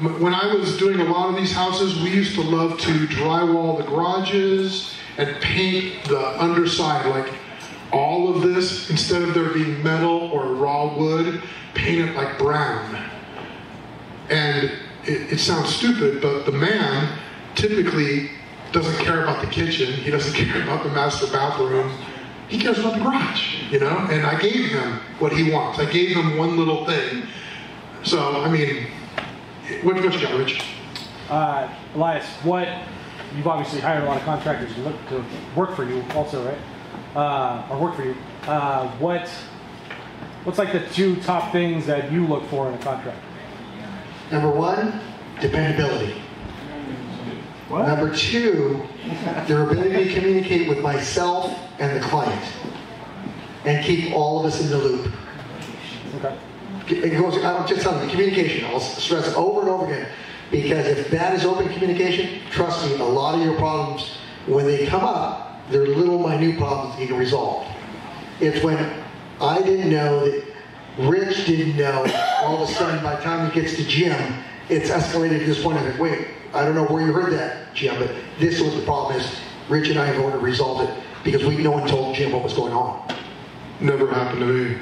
when I was doing a lot of these houses, we used to love to drywall the garages and paint the underside, like all of this, instead of there being metal or raw wood, paint it like brown. And it sounds stupid, but the man typically doesn't care about the kitchen. He doesn't care about the master bathroom. He cares about the garage, you know? And I gave him what he wants. I gave him one little thing. So, I mean, what you got, Rich? Elias, you've obviously hired a lot of contractors to work for you also, right? Or work for you. What's like the two top things that you look for in a contractor? Number one, dependability. What? Number two, their ability to communicate with myself and the client and keep all of us in the loop. Okay. It goes, I'm just telling you, communication. I'll stress it over and over again, because if that is open communication, trust me, a lot of your problems, when they come up, they're little minute problems that you can resolve. It's when I didn't know that Rich didn't know, all of a sudden by the time it gets to Jim, it's escalated to this point of, wait, I don't know where you heard that, Jim, but this was the problem is, Rich and I are going to resolve it because no one told Jim what was going on. Never happened to me.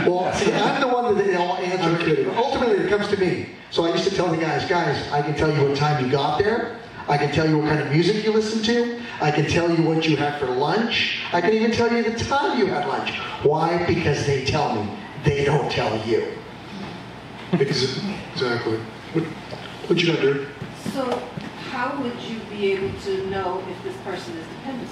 Well, see, I'm the one that they all answer. Ultimately, it comes to me. So I used to tell the guys, I can tell you what time you got there. I can tell you what kind of music you listened to. I can tell you what you had for lunch. I can even tell you the time you had lunch. Why? Because they tell me. They don't tell you. Exactly. What you got, Derek? So how would you be able to know if this person is dependent?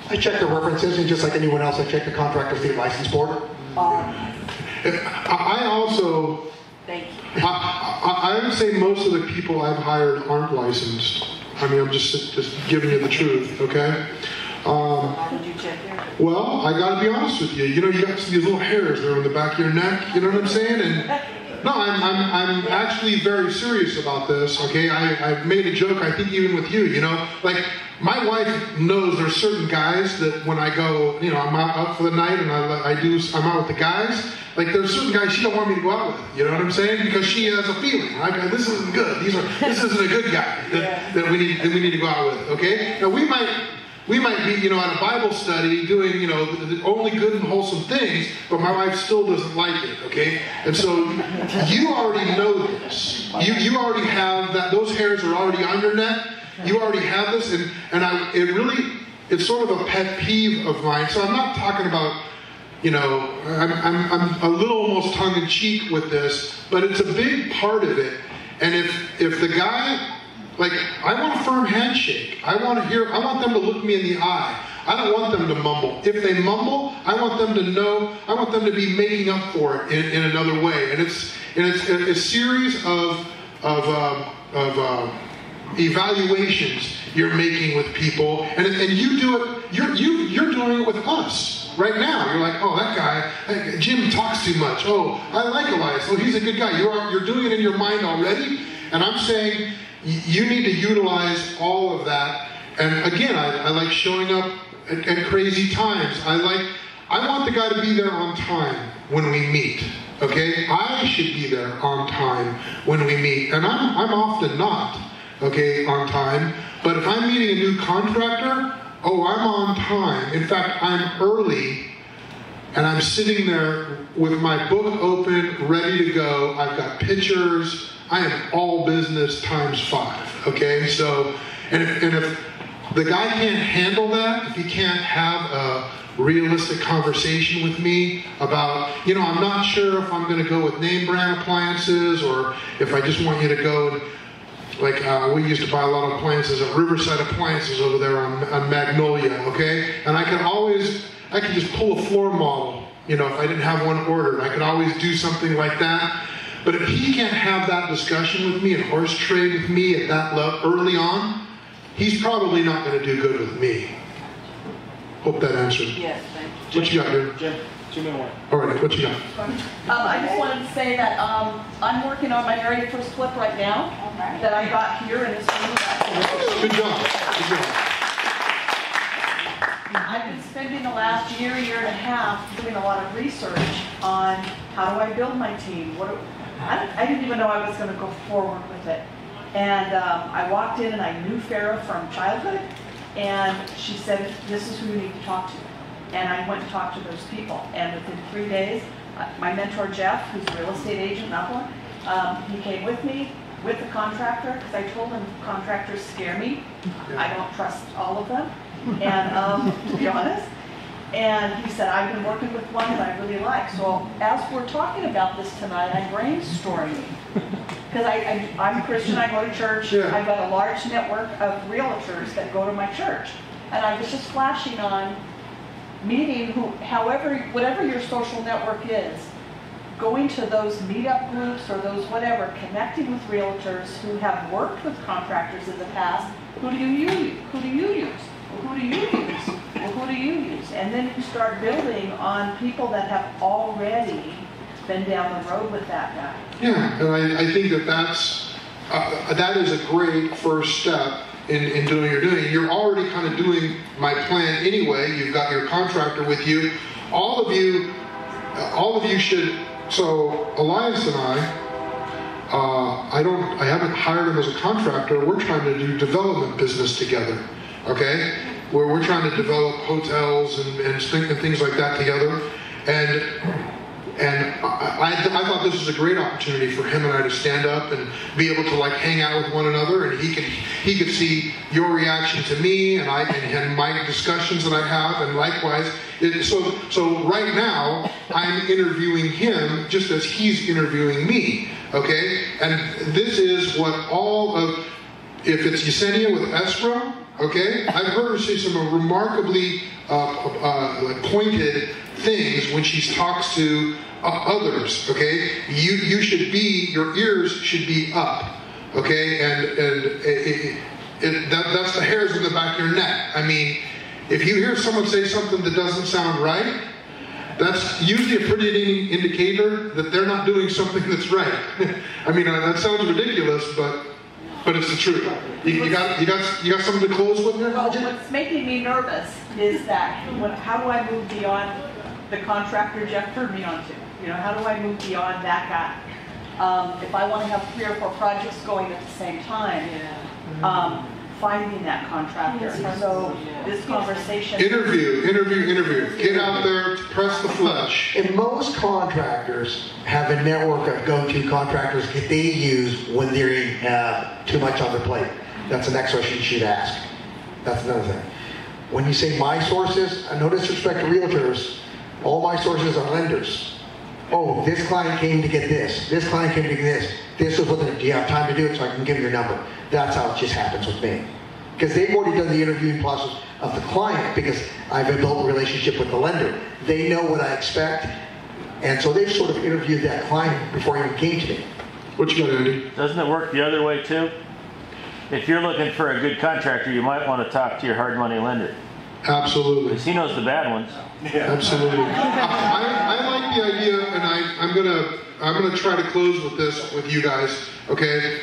I check the references, and just like anyone else, I check the contractor state license board. I also, thank you. I would say most of the people I've hired aren't licensed. I mean, I'm just giving you the truth, okay? How would you check there? Well, I got to be honest with you. You know, you got these little hairs there on the back of your neck. You know what I'm saying? And no, I'm actually very serious about this. Okay, I've made a joke. I think even with you. You know, like my wife knows there's certain guys that when I go, you know, I'm out for the night and I'm out with the guys. Like there's certain guys she don't want me to go out with. You know what I'm saying? Because she has a feeling. Like this isn't good. This isn't a good guy that we need to go out with. Okay. Now we might be, you know, at a Bible study doing, you know, only good and wholesome things, but my wife still doesn't like it, okay? And so you already know this. You already have that. Those hairs are already on your neck. You already have this, and it really it's sort of a pet peeve of mine. So I'm not talking about, you know, I'm a little almost tongue-in-cheek with this, but it's a big part of it. And if the guy, like, I want a firm handshake. I want them to look me in the eye. I don't want them to mumble. If they mumble, I want them to know, I want them to be making up for it in another way. And it's a series of evaluations you're making with people, and you do it. You're doing it with us right now. You're like, oh, that guy, Jim talks too much. Oh, I like Elias. Oh, he's a good guy. You're doing it in your mind already, and I'm saying you need to utilize all of that. And again, I like showing up at crazy times. I want the guy to be there on time when we meet. Okay, I should be there on time when we meet, and I'm often not. Okay, on time. But if I'm meeting a new contractor, oh, I'm on time. In fact, I'm early, and I'm sitting there with my book open, ready to go. I've got pictures. I am all business times 5. Okay, so and if the guy can't handle that, if he can't have a realistic conversation with me about, you know, I'm not sure if I'm going to go with name brand appliances or if I just want you to go and, like, we used to buy a lot of appliances at Riverside Appliances over there on Magnolia, okay? And I could just pull a floor model, you know, if I didn't have one ordered. I could always do something like that. But if he can't have that discussion with me and horse trade with me at that level early on, he's probably not going to do good with me. Hope that answered. Yes, thank you. What you got here? Jim, 2 minutes. All right, what you got? I just wanted to say that I'm working on my very first flip right now that I got here in this room. Good job. Good job. I've been spending the last year and a half doing a lot of research on how do I build my team. I didn't even know I was going to go forward with it. And I walked in and I knew Farrah from childhood. And she said, this is who you need to talk to. And I went and talked to those people. And within 3 days, my mentor, Jeff, who's a real estate agent in Upland, he came with me, with the contractor, because I told him contractors scare me. I don't trust all of them, and to be honest. And he said, I've been working with one that I really like. So as we're talking about this tonight, I'm brainstorming. Because I'm a Christian, I go to church. Yeah. I've got a large network of realtors that go to my church. And I was just flashing on meeting whatever your social network is, going to those meetup groups or those whatever, connecting with realtors who have worked with contractors in the past. Who do you use? Who do you use? Well, who do you use? Well, who do you use? And then you start building on people that have already been down the road with that guy. Yeah, and I think that is a great first step in doing what you're doing. You're already kind of doing my plan anyway. You've got your contractor with you. All of you should. So Elias and I haven't hired him as a contractor. We're trying to do development business together. Okay, where we're trying to develop hotels and things like that together. And I thought this was a great opportunity for him and I to stand up and be able to, like, hang out with one another, and he could see your reaction to me and my discussions that I have, and likewise. So right now I'm interviewing him just as he's interviewing me. Okay, and this is what if it's Yesenia with Esra. Okay, I've heard her say some remarkably pointed things when she talks to others. Okay, your ears should be up. Okay, and that's the hairs in the back of your neck. I mean, if you hear someone say something that doesn't sound right, that's usually a pretty indicator that they're not doing something that's right. I mean, that sounds ridiculous, but it's the truth. You got something to close with here? Well, what's making me nervous is that how do I move beyond the contractor Jeff turned me on to? You know, how do I move beyond that guy? If I want to have 3 or 4 projects going at the same time, finding that contractor. So this conversation. Interview. Get out there, press the flesh. And most contractors have a network of go-to contractors that they use when they're too much on their plate. That's the next question you should ask. That's another thing. When you say my sources, no disrespect to realtors, all my sources are lenders. Oh, this client came to get this. This client came to get this. This is what they're, do you have time to do it so I can give you your number? That's how it just happens with me. Because they've already done the interviewing process of the client because I've built a relationship with the lender. They know what I expect, and so they've sort of interviewed that client before he even came to me. What you got, Andy? Doesn't it work the other way too? If you're looking for a good contractor, you might want to talk to your hard money lender. Absolutely. Because he knows the bad ones. Yeah. Absolutely. I like the idea, and I'm gonna try to close with this with you guys. Okay.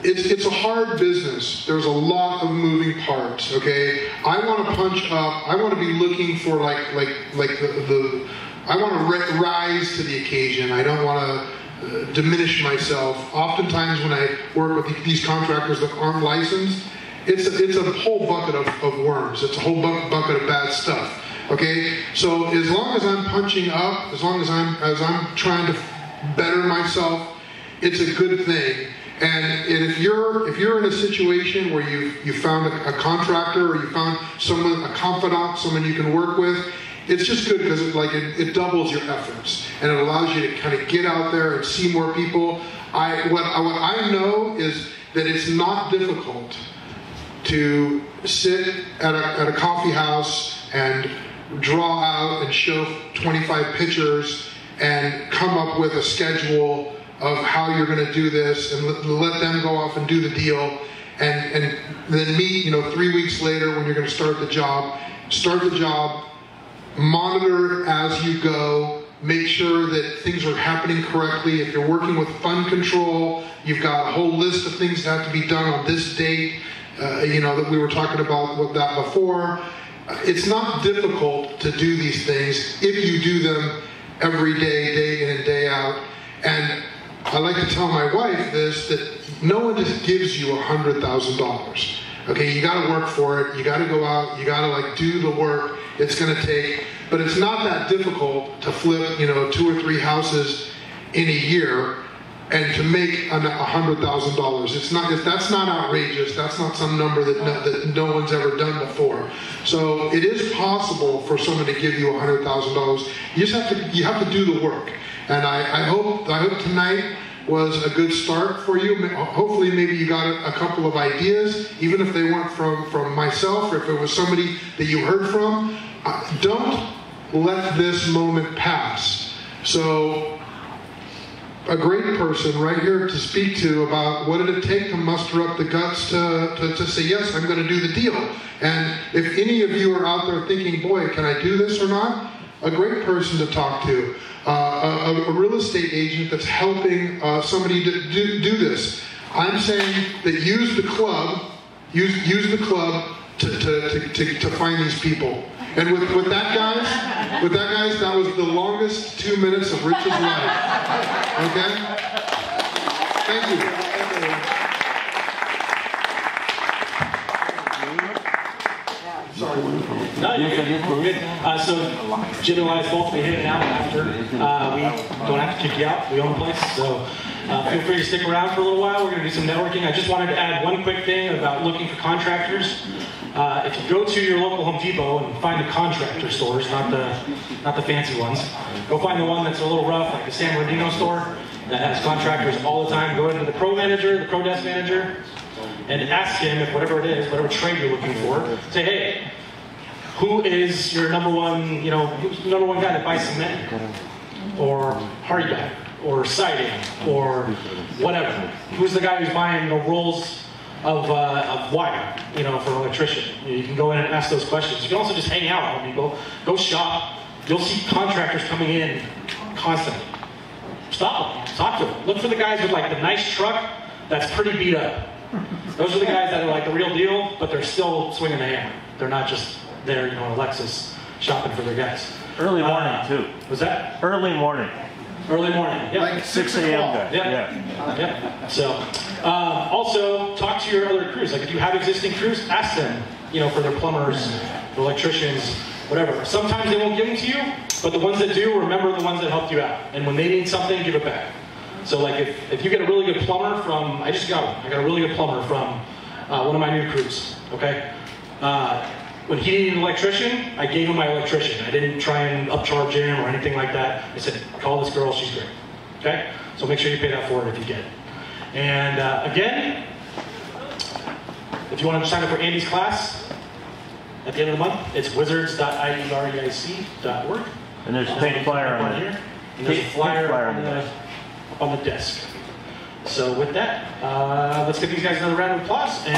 It's a hard business. There's a lot of moving parts. Okay. I want to punch up. I want to be looking for like I want to rise to the occasion. I don't want to diminish myself. Oftentimes when I work with these contractors that aren't licensed, it's a whole bucket of worms. It's a whole bucket of bad stuff. Okay, so as long as I'm punching up, as long as I'm trying to better myself, it's a good thing. And if you're in a situation where you found a contractor, or you found someone, a confidant, someone you can work with, it's just good because it doubles your efforts and it allows you to kind of get out there and see more people. What I know is that it's not difficult to sit at a coffee house and draw out and show 25 pictures and come up with a schedule of how you're going to do this and let them go off and do the deal, and then meet 3 weeks later when you're going to start the job, monitor as you go, make sure that things are happening correctly. If you're working with fund control, you've got a whole list of things that have to be done on this date, that we were talking about with that before. It's not difficult to do these things if you do them every day, day in and day out. And I like to tell my wife this, that no one just gives you $100,000. Okay, you got to work for it. You got to go out. You got to do the work it's going to take. But it's not that difficult to flip, 2 or 3 houses in a year and to make $100,000. It's not. If that's not outrageous, that's not some number that no one's ever done before. So it is possible for someone to give you $100,000. You just have to do the work. And I hope tonight was a good start for you. Hopefully maybe you got a couple of ideas, even if they weren't from myself, or if it was somebody that you heard from. Don't let this moment pass. So a great person right here to speak to about what did it take to muster up the guts to say, yes, I'm going to do the deal. And if any of you are out there thinking, boy, can I do this or not? A great person to talk to. A real estate agent that's helping somebody to do this. I'm saying that use the club to find these people. And with that guys, that was the longest 2 minutes of Rich's life. Okay? Thank you. Sorry. No, you're good. We're good. So Jim and Elias both be hitting out after. We don't have to kick you out. We own the place. So feel free to stick around for a little while. We're going to do some networking. I just wanted to add one quick thing about looking for contractors. If you go to your local Home Depot and find the contractor stores, not the fancy ones, go find the one that's a little rough, like the San Bernardino store that has contractors all the time. Go into the pro manager, the pro desk manager, and ask him if whatever it is, whatever trade you're looking for, say, hey, who is your number one, who's the number one guy that buys cement, or hardy guy, or siding, or whatever? Who's the guy who's buying rolls of wire, for an electrician? You can go in and ask those questions. You can also just hang out with people, go shop. You'll see contractors coming in constantly. Stop them, talk to them. Look for the guys with the nice truck that's pretty beat up. Those are the guys that are the real deal, but they're still swinging the hammer. They're not just there, in a Lexus shopping for their guys. Early morning too. Was that? Early morning. Early morning, yeah. 6 a.m. guy. Yeah. So, also talk to your other crews. If you have existing crews, ask them, for their plumbers, their electricians, whatever. Sometimes they won't give them to you, but the ones that do, remember the ones that helped you out. And when they need something, give it back. So if you get a really good plumber from, I got a really good plumber from one of my new crews, okay? When he needed an electrician, I gave him my electrician. I didn't try and upcharge him or anything like that. I said, call this girl, she's great. Okay? So make sure you pay that forward if you get it. And again, if you want to sign up for Andy's class at the end of the month, it's wizards.ieic.org. And there's a pink flyer on it. And there's a flyer on the desk. So with that, let's give these guys another round of applause. And